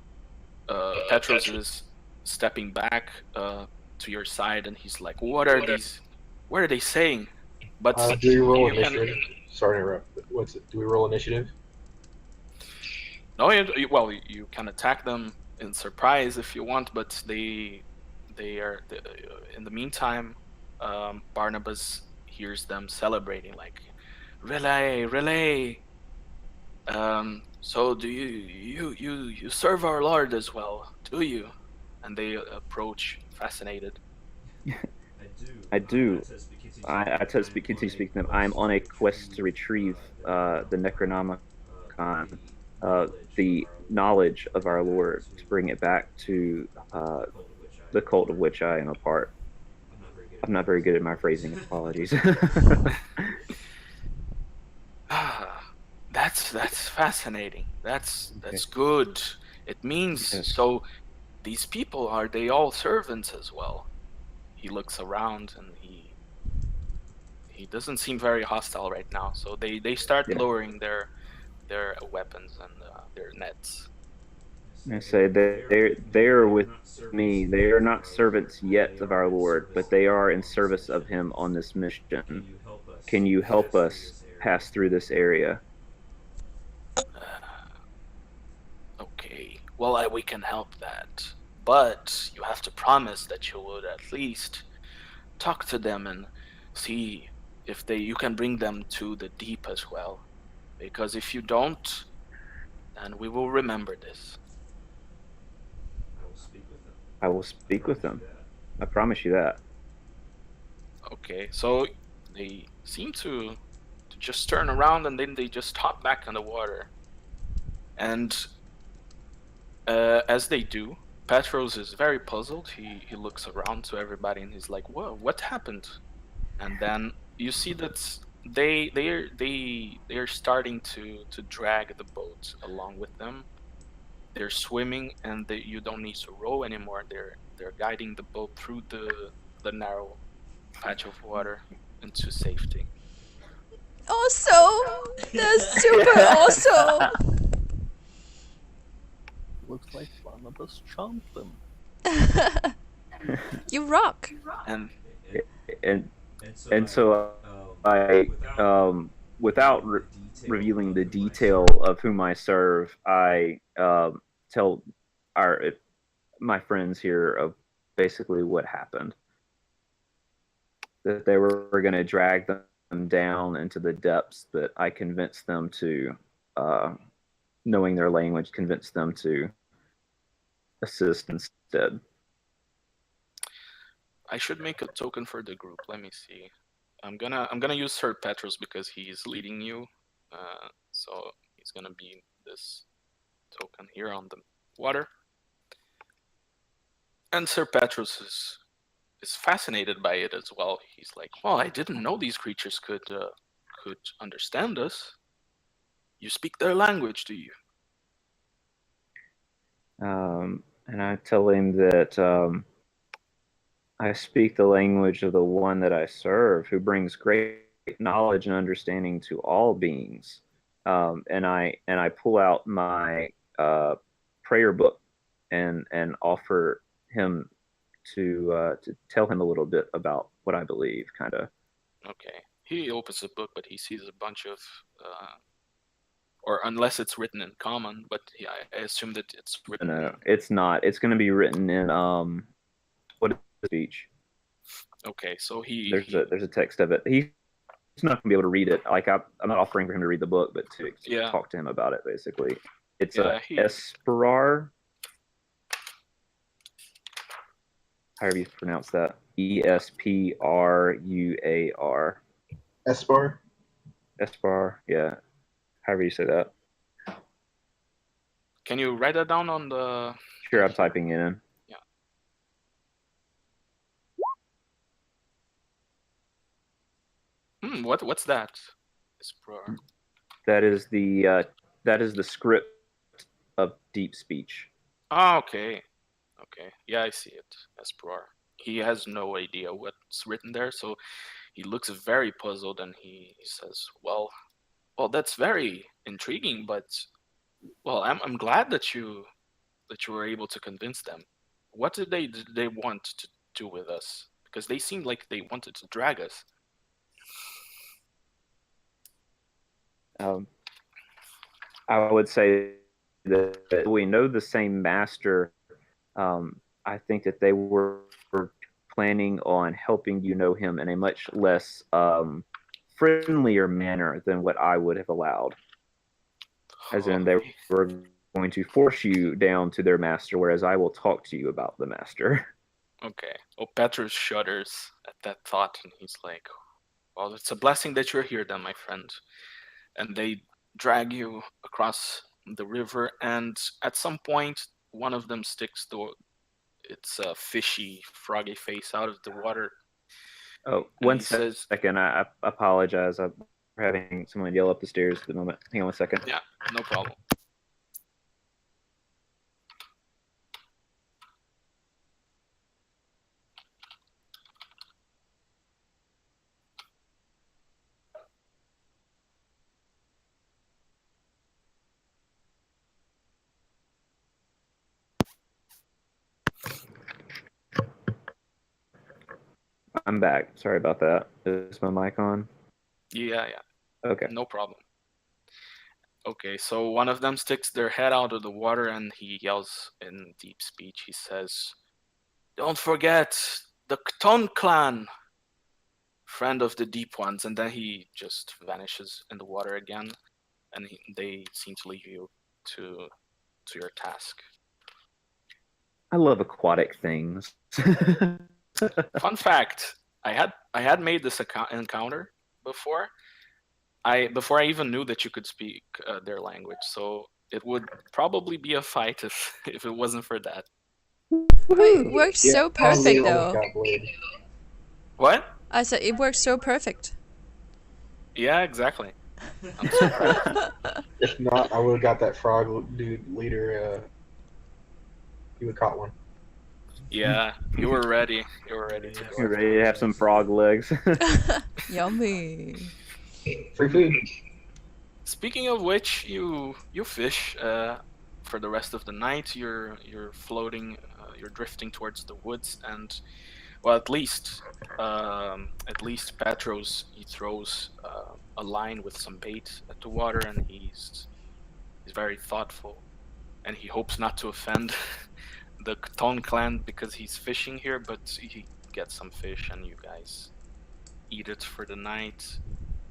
Petros is stepping back to your side, and he's like, "What are these? What are they saying?" But Do you roll you can. initiative? Sorry to interrupt. What's it? Do we roll initiative? No, well, you can attack them in surprise if you want, but they are in the meantime. Barnabas hears them celebrating, like, "Relay, relay! So do you serve our Lord as well, do you?" And they approach, fascinated. I do. I continue speaking to them. I'm on a quest to retrieve the Necronomicon, the knowledge of our Lord, to bring it back to the cult of which I am a part. I'm not very good at my phrasing. Apologies. That's fascinating. That's Okay. good. It means Yes. so. These people, are they all servants as well? He looks around and he doesn't seem very hostile right now. So they start Yeah. lowering their weapons and their nets. I say they're with me. They are not servants yet of our Lord, but they are in service of Him on this mission. Can you help us pass through this area? Okay. Well, we can help that, but you have to promise that you would at least talk to them and see if you can bring them to the deep as well. Because if you don't, then we will remember this. I will speak with them. I promise you that. Okay, so they seem to just turn around and then they just hop back in the water. And as they do, Petros is very puzzled. He looks around to everybody and he's like, "Whoa, what happened?" And then you see that they are starting to drag the boat along with them. They're swimming, and you don't need to row anymore. They're guiding the boat through the narrow patch of water into safety. Awesome! That's super awesome! Looks like Barnabas charmed them. You rock! And and and so I, without revealing the detail of whom I serve, I tell my friends here of basically what happened. That they were going to drag them down into the depths, but I convinced them to, knowing their language, convinced them to assist instead. I should make a token for the group. Let me see. I'm gonna use Sir Petros because he's leading you. So he's gonna be this token here on the water. And Sir Petros is fascinated by it as well. He's like, "Well, I didn't know these creatures could understand us. You speak their language, do you?" And I tell him that I speak the language of the one that I serve, who brings great knowledge and understanding to all beings. And I pull out my prayer book and offer him to tell him a little bit about what I believe, kind of. Okay. He opens the book, but he sees a bunch of, or unless it's written in common, but yeah, I assume that it's written. No, it's not. It's going to be written in what is the speech? Okay, so there's a text of it. He's not going to be able to read it. Like I'm not offering for him to read the book, but to talk to him about it. Basically, it's a Esperar. However you pronounce that. Espruar. Espar? Espar, yeah. However you say that. Can you write that down on the... Sure, I'm typing it in. Yeah. What's that? Espruar. That is the script of deep speech. Ah, okay. Okay. Yeah, I see it. Esproar. He has no idea what's written there, so he looks very puzzled and he says, well, that's very intriguing, but well, I'm glad that you were able to convince them. What did they want to do with us? Because they seemed like they wanted to drag us. I would say that we know the same master. I think that they were planning on helping you know him in a much less friendlier manner than what I would have allowed. As in, they were going to force you down to their master, whereas I will talk to you about the master. Okay. Oh, Petrus shudders at that thought, and he's like, well, it's a blessing that you're here then, my friend. And they drag you across the river, and at some point, one of them sticks its fishy, froggy face out of the water. Oh, And one he says, second. I apologize. I'm having someone yell up the stairs at the moment. Hang on 1 second. yeah, no problem. I'm back. Sorry about that. Is my mic on? Yeah. Okay. No problem. Okay, so one of them sticks their head out of the water and he yells in deep speech. He says, don't forget the Kton clan, friend of the deep ones. And then he just vanishes in the water again, and they seem to leave you to your task. I love aquatic things. Fun fact, I had made this encounter before. Before I even knew that you could speak their language, so it would probably be a fight if it wasn't for that. It works so perfect though. What? I said it works so perfect. Yeah, exactly. I'm so proud. If not, I would have got that frog dude leader. He would have caught one. Yeah, you were ready. You were ready to go. You're ready to have some frog legs. Yummy. Free food. Speaking of which, you fish for the rest of the night. You're floating, you're drifting towards the woods, and well, at least Petros, he throws a line with some bait at the water, and he's very thoughtful, and he hopes not to offend the Kton clan because he's fishing here, but he gets some fish, and you guys eat it for the night,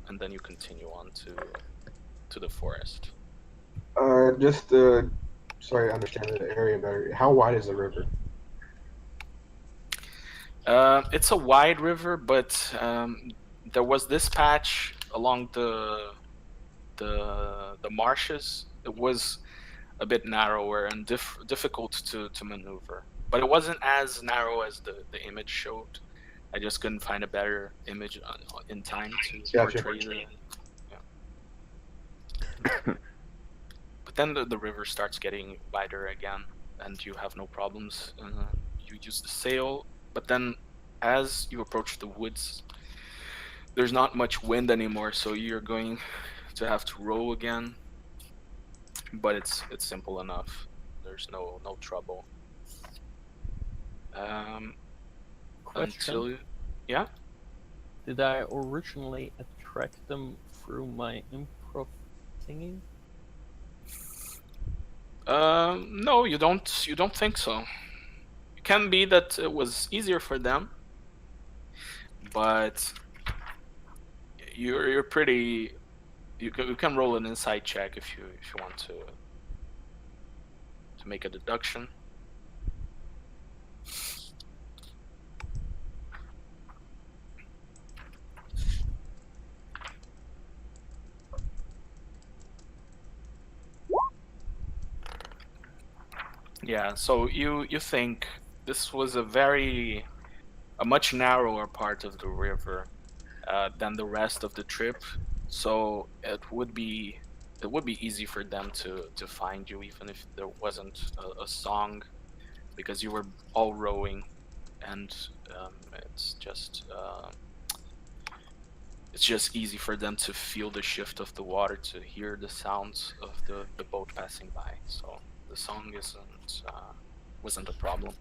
and then you continue on to the forest. Just so I understand the area better. How wide is the river? It's a wide river, but there was this patch along the marshes. It was a bit narrower and difficult to maneuver, but it wasn't as narrow as the image showed. I just couldn't find a better image in time to portray the. Yeah. But then the river starts getting wider again, and you have no problems. You use the sail, but then as you approach the woods, there's not much wind anymore, so you're going to have to row again. But it's simple enough. There's no trouble. Question. Yeah. Did I originally attract them through my improv thingy? No, you don't think so. It can be that it was easier for them, but you're pretty. You can roll an insight check if you want to make a deduction. Yeah, so you think this was a much narrower part of the river than the rest of the trip, so it would be it would be easy for them to find you, even if there wasn't a song, because you were all rowing, and it's just easy for them to feel the shift of the water, to hear the sounds of the boat passing by. So the song wasn't a problem.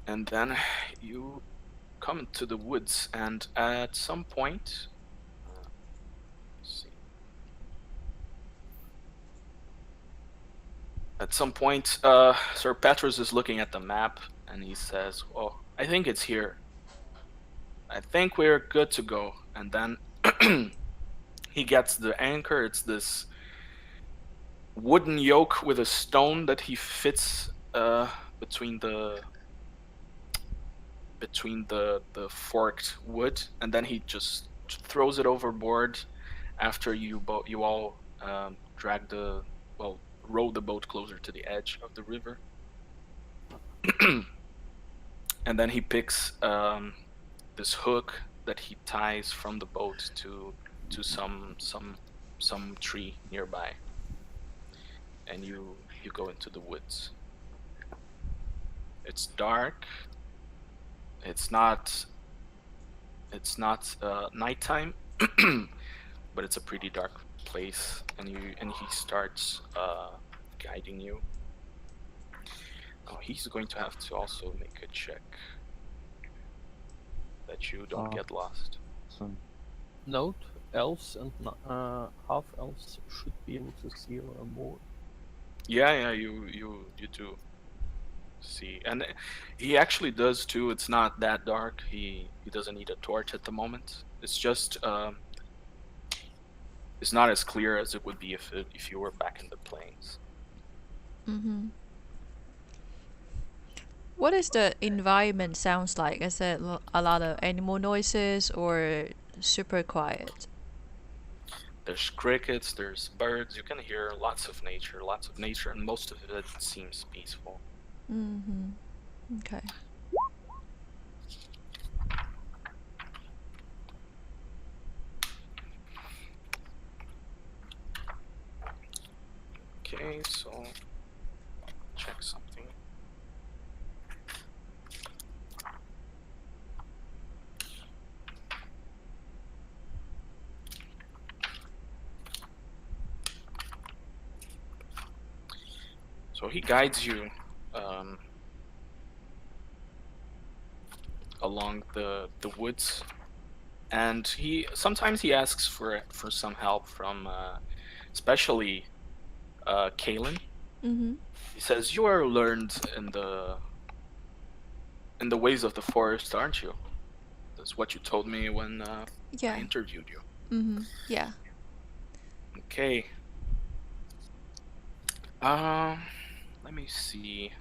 And then you come to the woods, and at some point, let's see. At some point, Sir Petrus is looking at the map, and he says, "Oh, I think it's here. I think we're good to go." And then he gets the anchor. It's this wooden yoke with a stone that he fits between the forked wood, and then he just throws it overboard after you all row the boat closer to the edge of the river. And then he picks this hook that he ties from the boat to some tree nearby, and you go into the woods. It's dark. It's not nighttime, but it's a pretty dark place, and he starts guiding you. Oh, he's going to have to also make a check that you don't get lost. Note: elves and half elves should be able to see more. Yeah, you do see, and he actually does too. It's not that dark. He doesn't need a torch at the moment. It's just it's not as clear as it would be if you were back in the plains. Mm-hmm. What is the environment sounds like? Is it a lot of animal noises or super quiet? There's crickets, there's birds. You can hear lots of nature, and most of it seems peaceful. Mm-hmm. Okay. Okay, so check something. So he guides you along the woods, and sometimes he asks for some help from especially Kalen. Mm-hmm. He says, "You are learned in the ways of the forest, aren't you?" That's what you told me when I Yeah. interviewed you. Mm-hmm. Yeah. Okay. Let me see.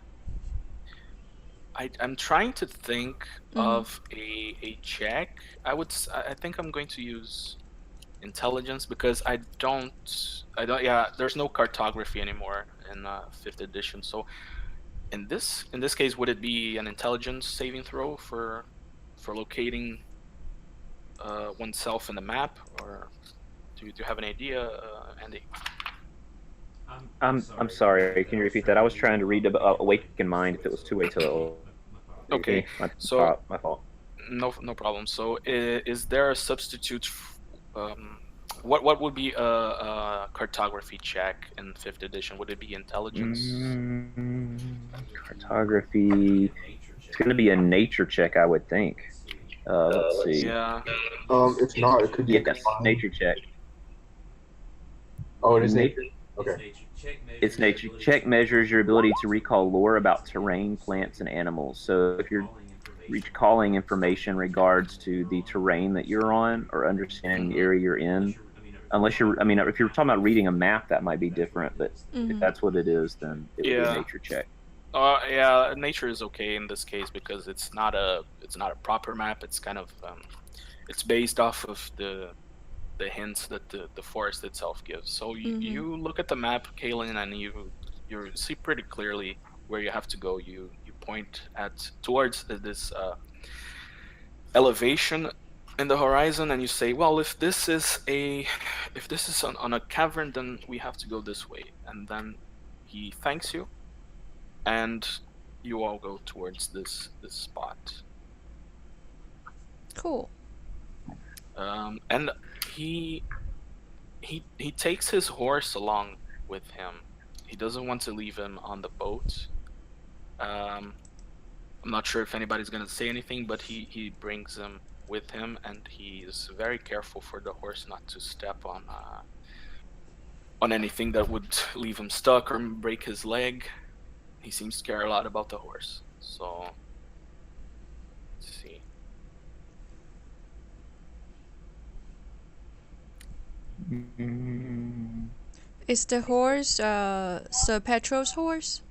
I'm trying to think of a check. I think I'm going to use intelligence, because I don't. Yeah, there's no cartography anymore in 5th edition. So in this case, would it be an intelligence saving throw for locating oneself in the map, or do you have an idea, Andy? I'm sorry. Can you repeat that? I was trying to read Awaken Mind. If it was too way to Okay, my fault. No problem. So is there a substitute? What would be a cartography check in 5th edition? Would it be intelligence? Cartography. It's going to be a nature check, I would think. Let's see. Yeah. If not, it could be Yes, nature check. Oh, it is nature. Okay. It's nature check measures your ability to recall lore about terrain, plants, and animals. So if you're recalling information in regards to the terrain that you're on, or understanding the area you're in, if you're talking about reading a map, that might be different. But if that's what it is, then it would be a nature check. Yeah, nature is okay in this case, because it's not a proper map. It's kind of it's based off of the hints that the forest itself gives. So you look at the map, Kalen, and you see pretty clearly where you have to go. You point towards this elevation in the horizon, and you say, well, if this is on a cavern, then we have to go this way. And then he thanks you, and you all go towards this spot. Cool. And he takes his horse along with him. He doesn't want to leave him on the boat. I'm not sure if anybody's gonna say anything, but he brings him with him, and he is very careful for the horse not to step on anything that would leave him stuck or break his leg. He seems to care a lot about the horse. So let's see. Is the horse Sir Petro's horse?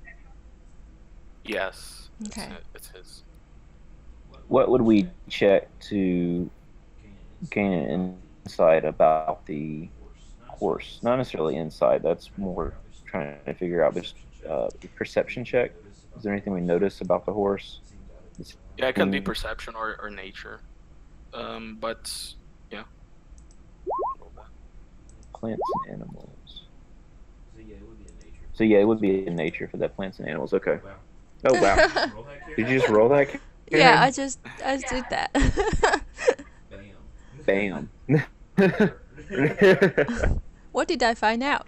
Yes. Okay. It's his. What would we check to gain an insight about the horse? Not necessarily insight. That's more trying to figure out, but just a perception check. Is there anything we notice about the horse? Yeah, it can be perception or nature. But yeah. Plants and animals. So yeah, it would be in nature. So yeah, it would be in nature for that. Plants and animals. Okay. Wow. Oh wow. Roll that carrot. Did you just roll that? Yeah, I just did that. Bam. Bam. What did I find out?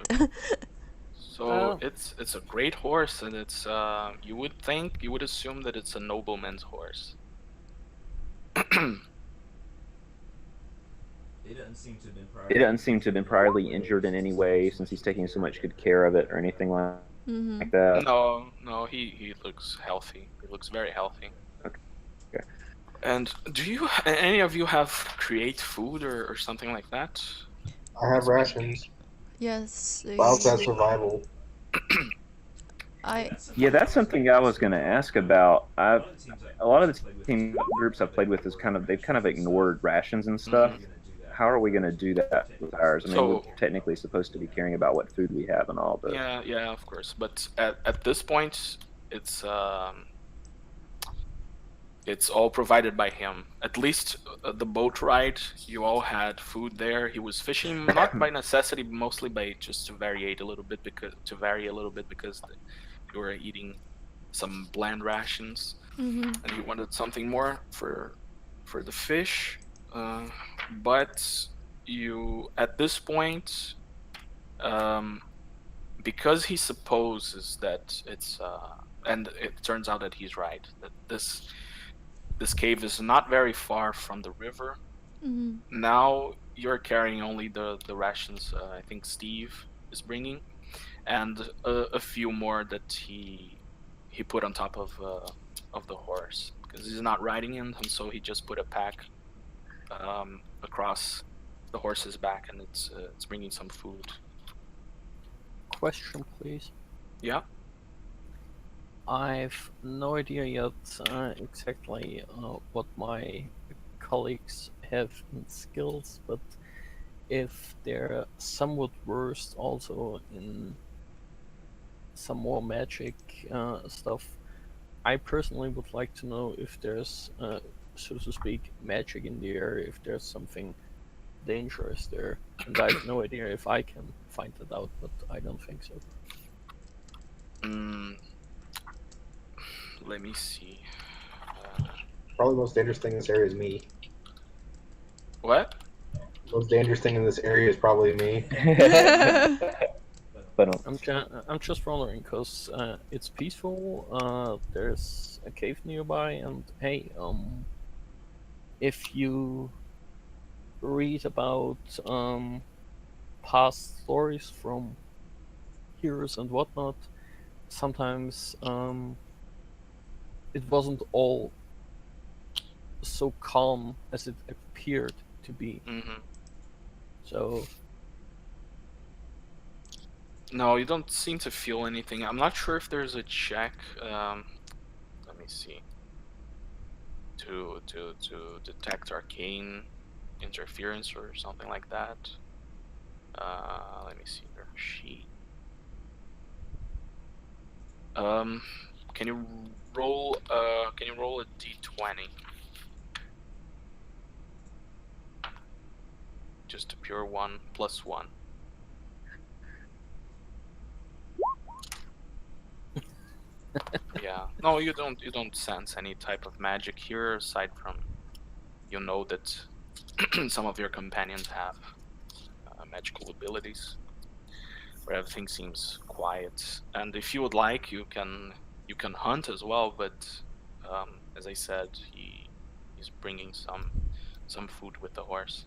So it's a great horse, and it's you would assume that it's a nobleman's horse. It doesn't seem to have been prior. It doesn't seem to have been priorly injured in any way, since he's taking so much good care of it, or anything like that. No, he looks healthy. He looks very healthy. Okay. And do any of you have create food or something like that? I have rations. Yes. I also have survival. Yeah, that's something I was going to ask about. A lot of the team groups I've played with they've kind of ignored rations and stuff. How are we going to do that with ours? I mean, we're technically supposed to be caring about what food we have and all, but Yeah, of course. But at this point, it's all provided by him. At least the boat ride, you all had food there. He was fishing not by necessity, but mostly by just to vary a little bit because you were eating some bland rations, and he wanted something more for the fish. But you, at this point, because he supposes that it's and it turns out that he's right, that this cave is not very far from the river. Now you're carrying only the rations I think Steve is bringing, and a few more that he put on top of the horse, because he's not riding in, and so he just put a pack across the horse's back, and it's bringing some food. Question, please. Yeah. I've no idea yet exactly what my colleagues have in skills, but if they're somewhat versed also in some more magic stuff, I personally would like to know if there's, so to speak, magic in the air, if there's something dangerous there. And I have no idea if I can find that out, but I don't think so. Let me see. Probably the most dangerous thing in this area is me. What? The most dangerous thing in this area is probably me. But I'm just wondering because it's peaceful. There's a cave nearby, and hey, if you read about past stories from heroes and whatnot, sometimes it wasn't all so calm as it appeared to be. So no, you don't seem to feel anything. I'm not sure if there's a check. Let me see. To detect arcane interference or something like that. Let me see their sheet. Can you roll a d20? Just a pure 1 plus 1. Yeah. No, you don't sense any type of magic here aside from you know that some of your companions have magical abilities, where everything seems quiet. And if you would like, you can hunt as well. But as I said, he's bringing some food with the horse.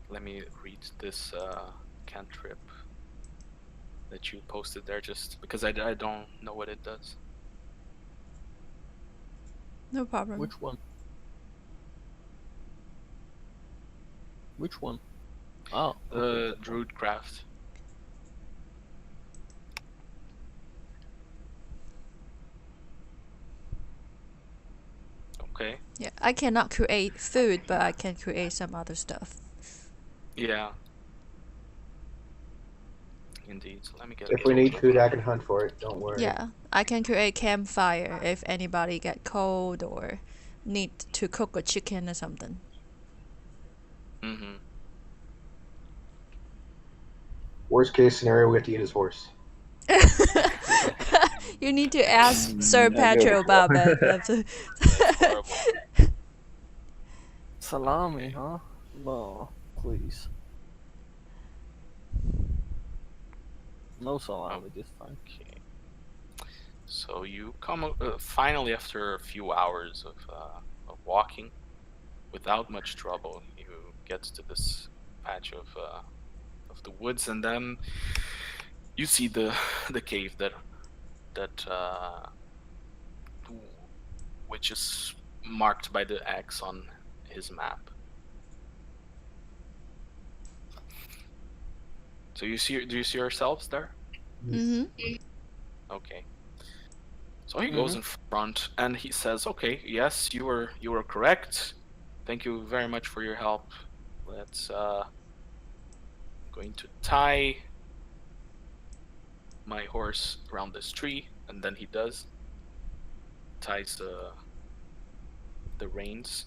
Let me read this cantrip that you posted there, just because I don't know what it does. No problem. Which one? Which one? Oh, The Druid Craft. Okay. Yeah, I cannot create food, but I can create some other stuff. Yeah. Indeed. So let me get. If we need food, I can hunt for it. Don't worry. Yeah, I can create campfire if anybody get cold or need to cook a chicken or something. Mm-hmm. Worst case scenario, we have to eat his horse. You need to ask Sir Petro about that. That's Horrible. salami, huh? No, please. No salami this time. Okay. So you come finally after a few hours of walking, without much trouble, you get to this patch of the woods, and then you see the cave that which is marked by the X on his map. So do you see yourselves there? Mm-hmm. Okay. So he goes in front and he says, "Okay, yes, you were correct. Thank you very much for your help. Let's going to tie my horse around this tree," and then he ties the reins.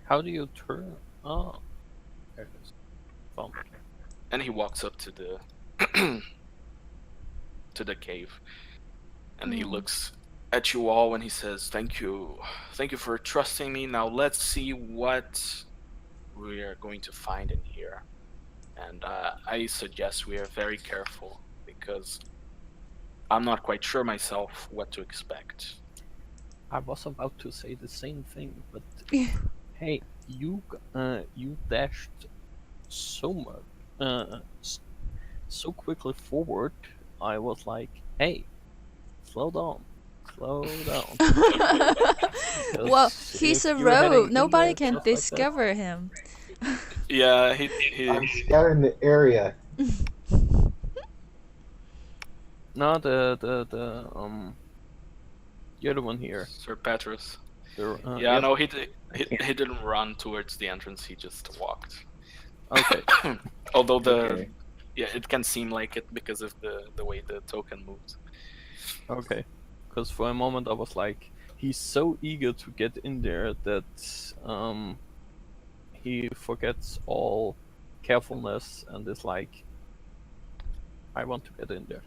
How do you turn? Oh, there it is. Found it. And he walks up to the to the cave, and he looks at you all and he says, thank you for trusting me. Now let's see what we are going to find in here. And I suggest we are very careful, because I'm not quite sure myself what to expect. I was about to say the same thing, but hey, you dashed so much, so quickly forward. I was like, hey, slow down. Well, he's a rogue. Nobody can stuff like that. discover him. Yeah, he I'm scouting the area. No, the other one here. Sir Petrus. Yeah, Yeah, no, he didn't run towards the entrance. He just walked. Okay. Although it can seem like it because of the way the token moves. Okay. Because for a moment I was like, he's so eager to get in there that he forgets all carefulness and is like, I want to get in there.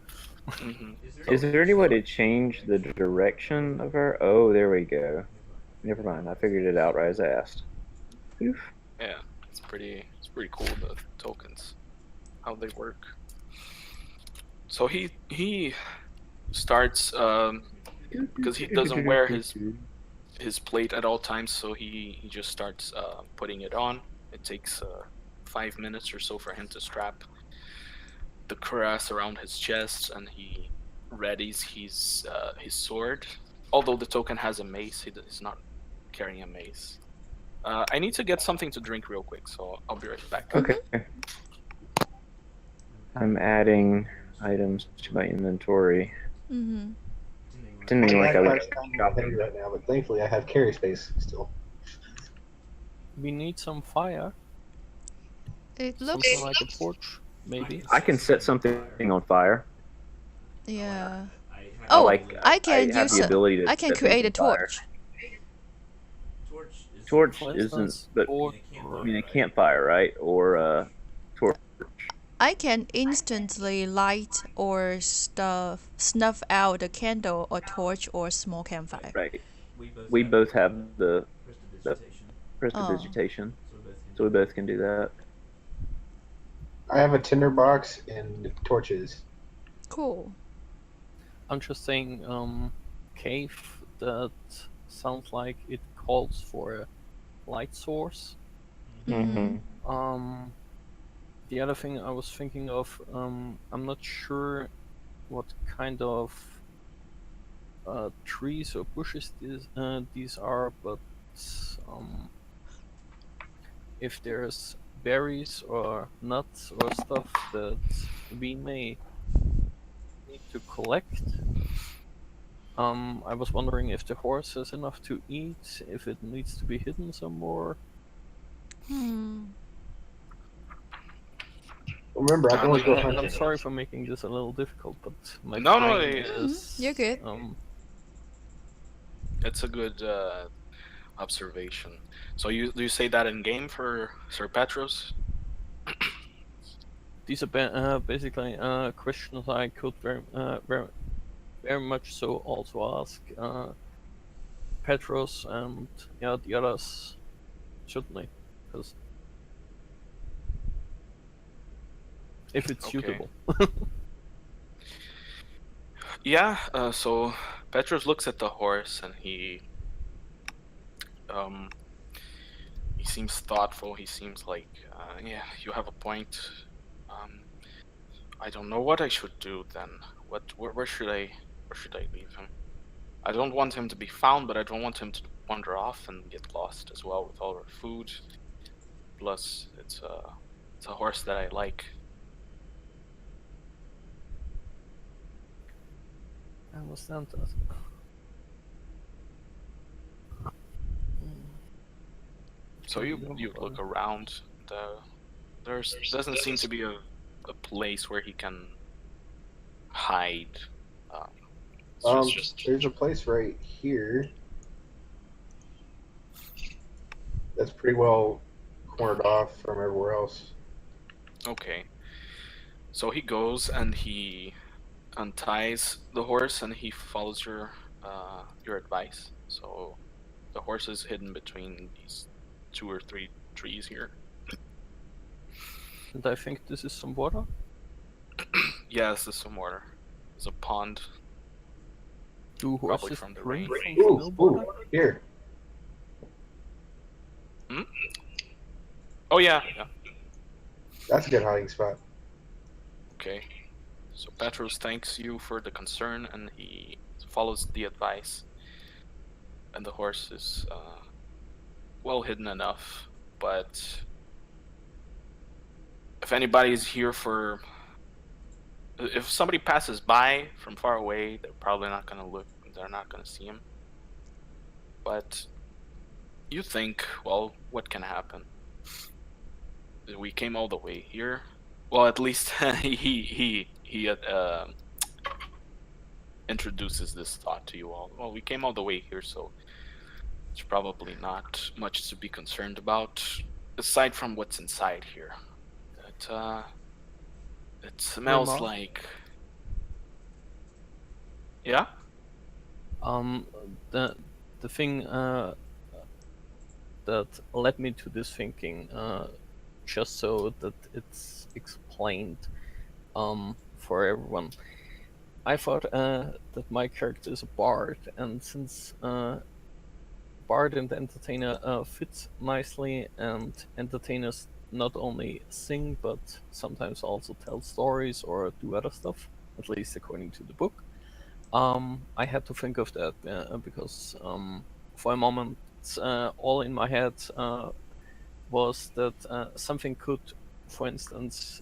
Mm-hmm. Is there any way to change the direction of her? Oh, there we go. Never mind. I figured it out right as I asked. Oof. Yeah, it's pretty cool, the tokens, how they work. So he starts because he doesn't wear his plate at all times, so he just starts putting it on. It takes 5 minutes or so for him to strap the cuirass around his chest, and he readies his sword. Although the token has a mace, he's not carrying a mace. I need to get something to drink real quick, so I'll be right back. Okay. I'm adding items to my inventory. Mm-hmm. Didn't mean like I was shopping right now, but thankfully I have carry space still. We need some fire. It looks Something like a torch, maybe. I can set something on fire. yeah. Oh, I I can have use the ability to I can set things create a on fire. torch. Torch For isn't, instance, but torch I mean a campfire, right? Or torch, I can instantly light or snuff out a candle or torch or small campfire. right? We We both both have have the prestidigitation, Oh, prestidigitation, so we both so can we do both can do that. I have a tinderbox and torches. cool. I'm just saying, cave that sounds like it calls for a light source. Mm-hmm. The other thing I was thinking of, I'm not sure what kind of trees or bushes these are, but if there's berries or nuts or stuff that we may need to collect, I was wondering if the horse has enough to eat, if it needs to be hidden some more. Hmm. Remember, I can always go And I'm hunting. sorry for making this a little difficult, but my No, brain it's You're good. a good observation. So you say that in game for Sir Petros? these are basically questions I could very much so also ask Petros and the others, certainly, because if it's Okay. suitable. Yeah. So Petros looks at the horse and he seems thoughtful. He seems like, yeah, you have a point. I don't know what I should do then. Where should I leave him? I don't want him to be found, but I don't want him to wander off and get lost as well with all our food. Plus, it's a horse that I like. I understand that. So you look around. There doesn't seem to be a place where he can hide. There's a place right here that's pretty well cornered off from everywhere else. Okay. So he goes and he unties the horse and he follows your advice. So the horse is hidden between these 2 or 3 trees here. And I think this is some water. Yeah, this is some water. There's a pond. Do Probably horses from the drink rain. from Ooh, still water? here. Oh yeah. That's a good hiding spot. Okay. So Petros thanks you for the concern and he follows the advice. And the horse is well hidden enough, but if anybody is here if somebody passes by from far away, they're probably not gonna look. They're not gonna see him. But you think, well, what can happen? We came all the way here. Well, at least he introduces this thought to you all. Well, we came all the way here, so it's probably not much to be concerned about, aside from what's inside here. It smells Remark? like. Yeah. The thing that led me to this thinking, just so that it's explained for everyone. I thought that my character is a bard, and since bard and entertainer fits nicely, and entertainers not only sing but sometimes also tell stories or do other stuff, at least according to the book. I had to think of that because for a moment all in my head was that something could, for instance,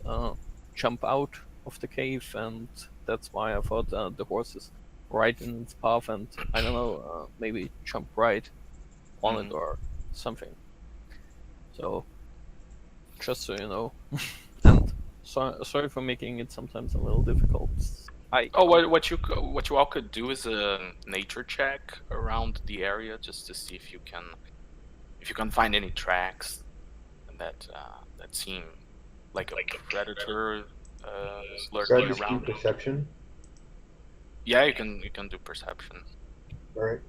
jump out of the cave, and that's why I thought the horse is right in its path, and I don't know, maybe jump right on it or something. So, just so you know, and sorry for making it sometimes a little difficult. Oh, what you all could do is a nature check around the area just to see if you can find any tracks that seem like a predator is So I lurking just do around. perception. Yeah, you can do perception. All right.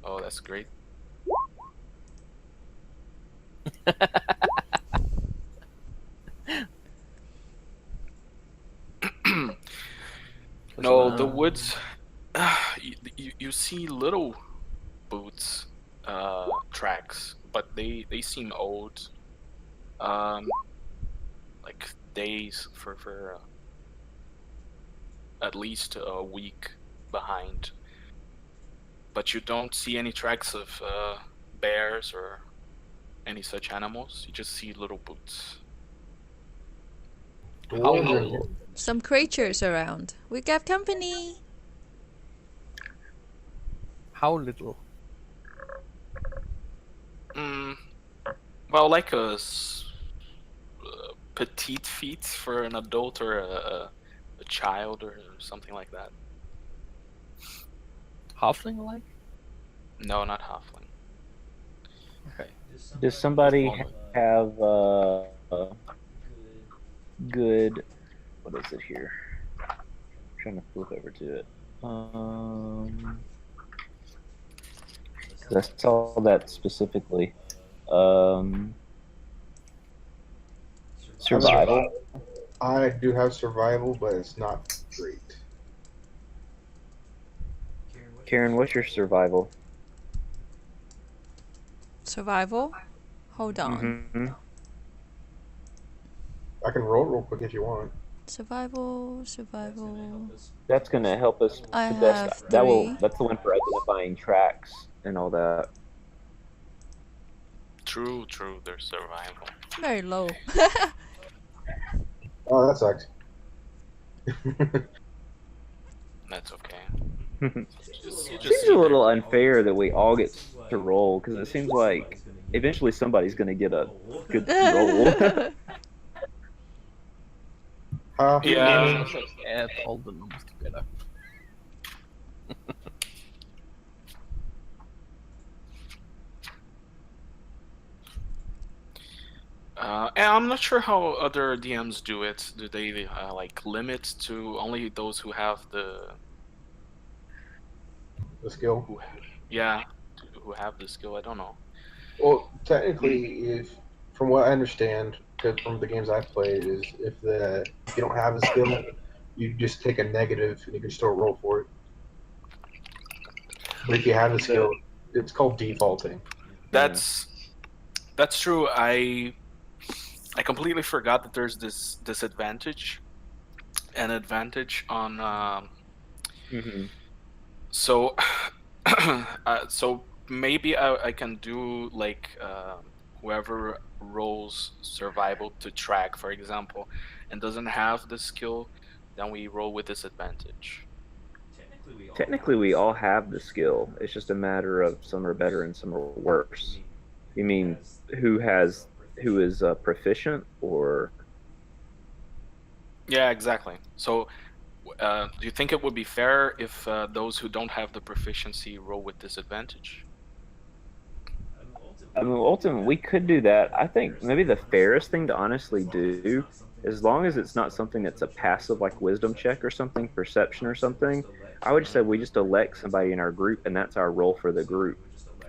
Oh, that's great. No, the woods. You see little boots tracks, but they seem old. Like days for at least a week behind. But you don't see any tracks of bears or any such animals. You just see little boots. Dwarves and Some creatures around. We got company. How little? Well, like petite feet for an adult or a child or something like that. Halfling-like? No, not halfling. Okay. Does somebody have good? What is it here? I'm trying to flip over to it. 'Cause I saw that specifically. Survival. I do have survival, but it's not great. Karen, what's your survival? Survival? Hold on. Mm-hmm. I can roll it real quick if you want. Survival. That's gonna help us I the best. have That will. 3. That's the one for identifying tracks and all that. True, there's survival. Very low. Oh, that sucks. That's okay. It seems a little unfair that we all get to roll because it seems like eventually somebody's gonna get a good roll. Yeah. Add all the numbers together. And I'm not sure how other DMs do it. Do they like limit to only those who have the skill? Who have the skill? I don't know. Well, technically, if from what I understand, from the games I've played, is if you don't have the skill, you just take a negative and you can still roll for it. But if you have the skill, it's called defaulting. That's true. I completely forgot that there's this disadvantage and advantage on. Mm-hmm. So, so maybe I can do like whoever rolls survival to track, for example, and doesn't have the skill, then we roll with disadvantage. Technically, we all have the skill. It's just a matter of some are better and some are worse. You mean who is proficient or? Yeah, exactly. So, do you think it would be fair if those who don't have the proficiency roll with disadvantage? I mean, ultimately, we could do that. I think maybe the fairest thing to honestly do, as long as it's not something that's a passive like wisdom check or something, perception or something, I would say we just elect somebody in our group, and that's our role for the group.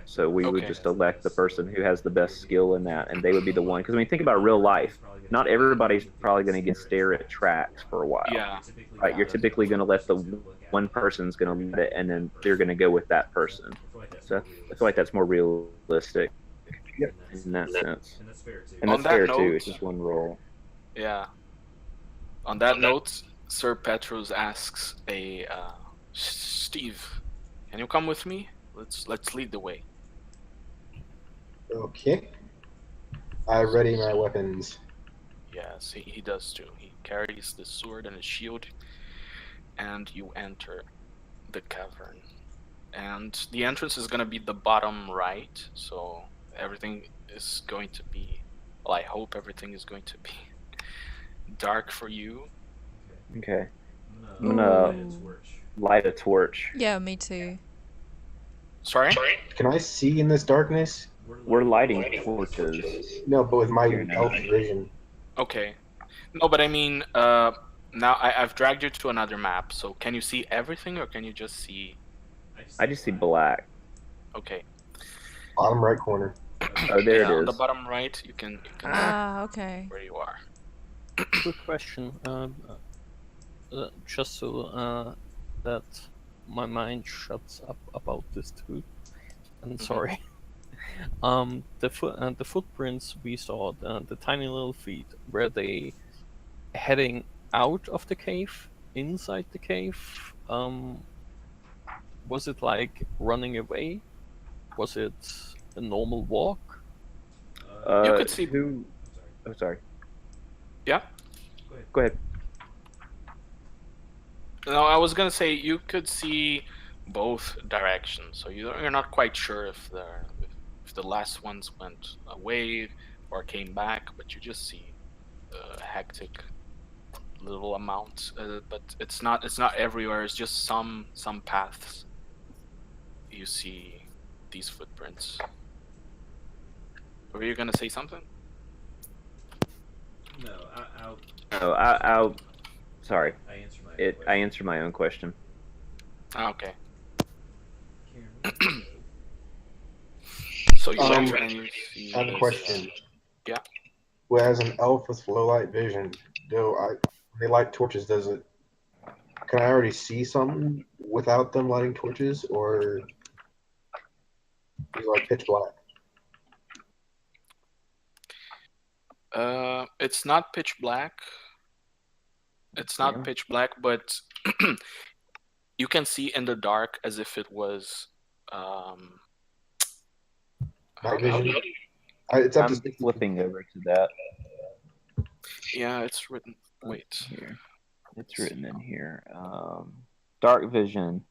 So we would just elect the person who has the best skill in that, and they would be the one. Because when you think about real life, not everybody's probably going to get stare at tracks for a while. Yeah. Right. You're typically going to let the one person's going to let it, and then they're going to go with that person. So I feel like that's more realistic. Yep. In that sense. And that's On that fair note, too. It's just one roll. Yeah. On that note, Sir Petrus asks Steve, can you come with me? Let's lead the way. Okay. I ready my weapons. Yes, he does too. He carries the sword and the shield, and you enter the cavern. And the entrance is going to be the bottom right, so everything is going to be, well, I hope everything is going to be dark for you. Okay. I'm gonna Ooh. light a torch. Yeah, me too. Sorry? Can I see in this darkness? We're lighting torches No, but with my here now. elf vision. Okay. No, but I mean, now I've dragged you to another map. So can you see everything, or can you just see? I just see black. Okay. Bottom right corner. Oh, there Yeah, it on the is. bottom right, you can see Ah, okay. where you are. Quick question. Just so that my mind shuts up about this too. And sorry. The footprints we saw, the tiny little feet, were they heading out of the cave, inside the cave? Was it like running away? Was it a normal walk? You could see. Who? Oh, sorry. Yeah. Go ahead. No, I was gonna say you could see both directions. So you're not quite sure if the last ones went away or came back, but you just see hectic little amounts. But it's not everywhere. It's just some paths. You see these footprints. Were you gonna say something? No, I'll. Sorry. I answered my own question. Ah, okay. So you enter and you see. I have a this, question. Yeah. Well, as an elf with low light vision, when they light torches, can I already see something without them lighting torches, or is it like pitch black? It's not pitch black. It's not Yeah. pitch black, but you can see in the dark as if it was. Night vision. It's up to I'm 60 flipping over to that. Yeah, it's written. Wait. Here. It's written in here. Dark vision.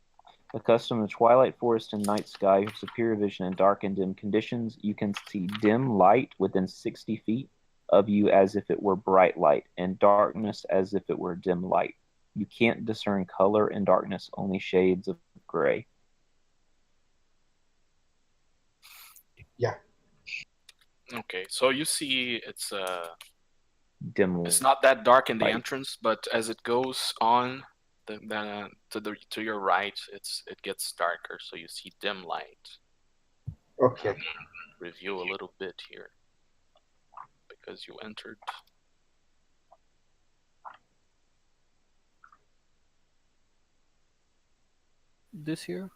Accustomed to twilight forest and night sky, you have superior vision in dark and dim conditions. You can see dim light within 60 feet of you as if it were bright light, and darkness as if it were dim light. You can't discern color in darkness, only shades of gray. Yeah. Okay, so you see it's Dim it's not that dark in the light. entrance, but as it goes on to your right, it gets darker. So you see dim light. Okay. Review a little bit here because you entered. This here?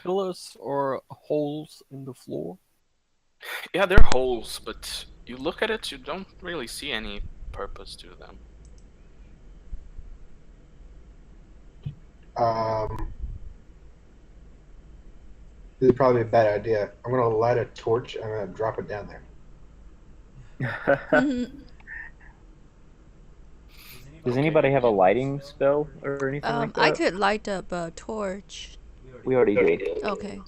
Pillars or holes in the floor? Yeah, they're holes, but you look at it, you don't really see any purpose to them. This is probably a bad idea. I'm gonna light a torch and I'm gonna drop it down there. Does anybody have a lighting spell or anything like that? I could light up a torch. We already did. Okay.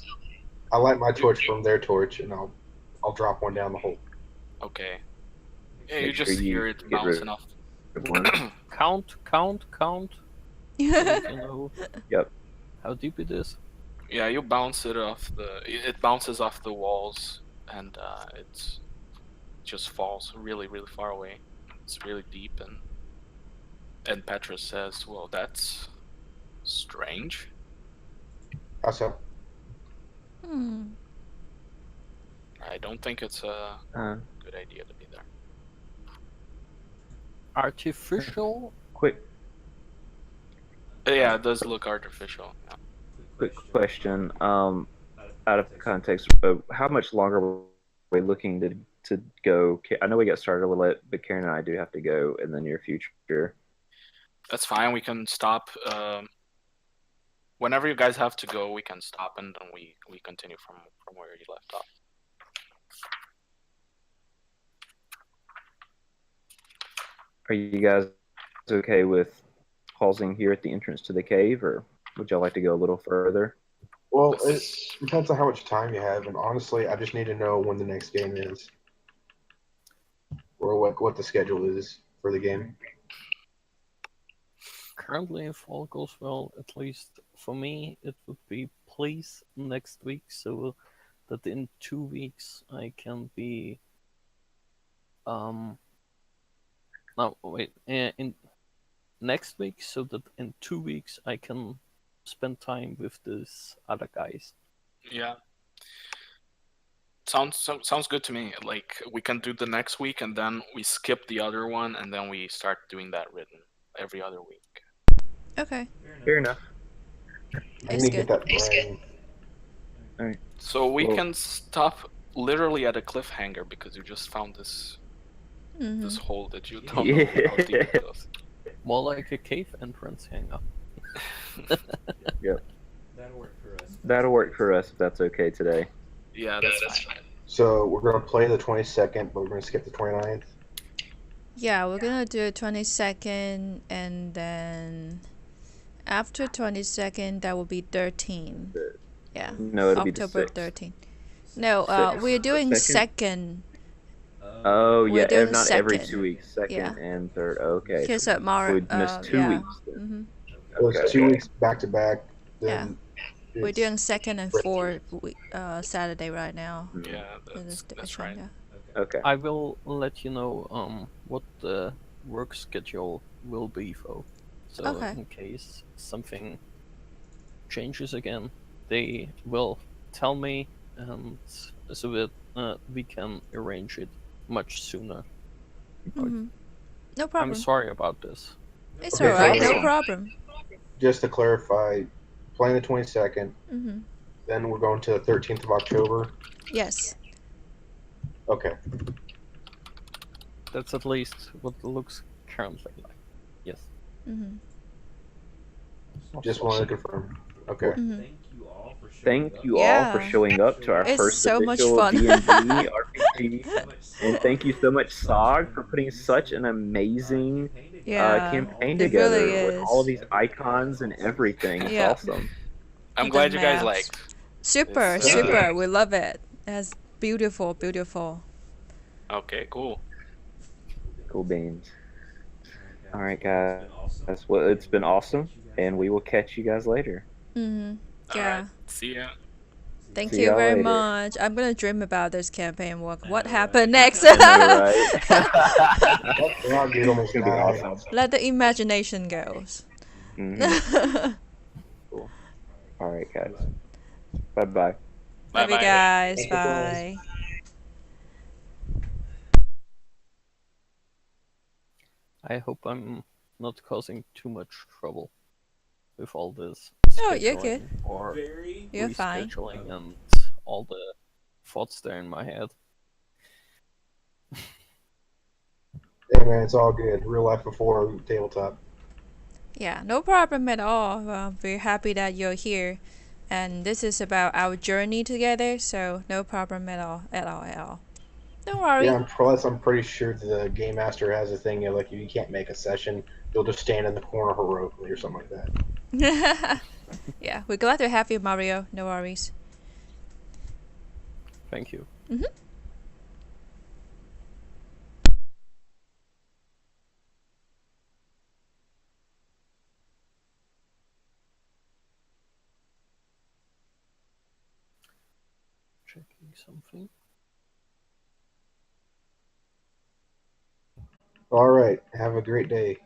I'll light my torch from their torch and I'll drop one down the hole. Okay. Yeah, you Make sure just you hear it get rid bouncing off. of one. Count. So we can know Yep. how deep it is. Yeah, you bounce it off it bounces off the walls, and it just falls really, really far away. It's really deep, and Petra says, "Well, that's strange." How so? I don't think it's a good idea to be there. Artificial? Quick Yeah, it does look artificial. Yeah. quick question. Out of context, how much longer were we looking to go? I know we got started a little late, but Karen and I do have to go in the near future. That's fine. We can stop. Whenever you guys have to go, we can stop, and then we continue from where you left off. Are you guys okay with pausing here at the entrance to the cave, or would y'all like to go a little further? Well, it depends on how much time you have, and honestly, I just need to know when the next game is, or what the schedule is for the game? Currently, if all goes well, at least for me, it would be please next week, so that in 2 weeks I can be. No, wait. In next week, so that in 2 weeks I can spend time with these other guys. Yeah. Sounds good to me. Like we can do the next week and then we skip the other one and then we start doing that written every other week. Okay. Fair enough. I It's need to get good. that brain. All right. So we Well- can stop literally at a cliffhanger because you just found this Mm-hmm. hole that you don't know how deep it goes. More like a cave entrance hangout. That'll work for us. That'll work for us if that's okay today. Yeah, that's fine. So we're gonna play the 22nd, but we're gonna skip the 29th. Yeah, we're gonna do it 22nd, and then after 22nd, that will be 13. Yeah, No, it'll be the October 6th. 13. No, 6th. we're doing Second? second. Oh We're yeah, doing not every second. 2 weeks. Second Yeah. and third. Okay. Because So Mara, we'd miss 2 yeah. weeks. Then. Mm-hmm. So it's 2 weeks back to back. Then We're it's doing second and Right. fourth Saturday right now. Yeah, in that's, the that's right. agenda. Okay. I will let you know what the work schedule will be though. So Okay. in case something changes again, they will tell me, and so that we can arrange it much sooner. Mm-hmm. No problem. I'm sorry about this. It's Okay, alright. so- No problem. just to clarify, playing the 22nd. Mm-hmm. Then we're going to the 13th of October. Yes. Okay. That's at least what it looks currently like. Yes. Mm-hmm. Just wanted to confirm. Okay. Mm-hmm. Thank you all for Thank showing you all up. for showing up to our It's first so much official fun. D&D RPG. And thank you so much, Sog, for putting such an amazing Yeah. campaign it together really with is. all these icons and everything. It's Yeah. awesome. I'm The glad you guys maps. liked. Super, It's, super. We love it. It's beautiful, beautiful. Okay, cool. Cool beans. All right, guys. Well, it's been awesome, and we will catch you guys later. Mm-hmm. All Yeah. right. See ya. Thank See you y'all very later. much. I'm gonna dream about this campaign work. What happened next? I know, right? Yeah, dude, almost It's gonna be died. awesome. Let the imagination goes. Mhm. Cool. All right, guys. Bye-bye. Love you Bye-bye. guys. Thank you, guys. Bye. I hope I'm not causing too much trouble with all this Oh, you're good. scheduling or You're fine. rescheduling and all the thoughts there in my head. Hey man, it's all good. Real life before tabletop. Yeah, no problem at all. We're happy that you're here. And this is about our journey together, so no problem at all. Don't worry. Yeah, plus I'm pretty sure the game master has a thing of like if you can't make a session, you'll just stand in the corner heroically or something like that. Yeah, we're glad to have you, Mario. No worries. Thank you. Mm-hmm. Checking something. All right. Have a great day.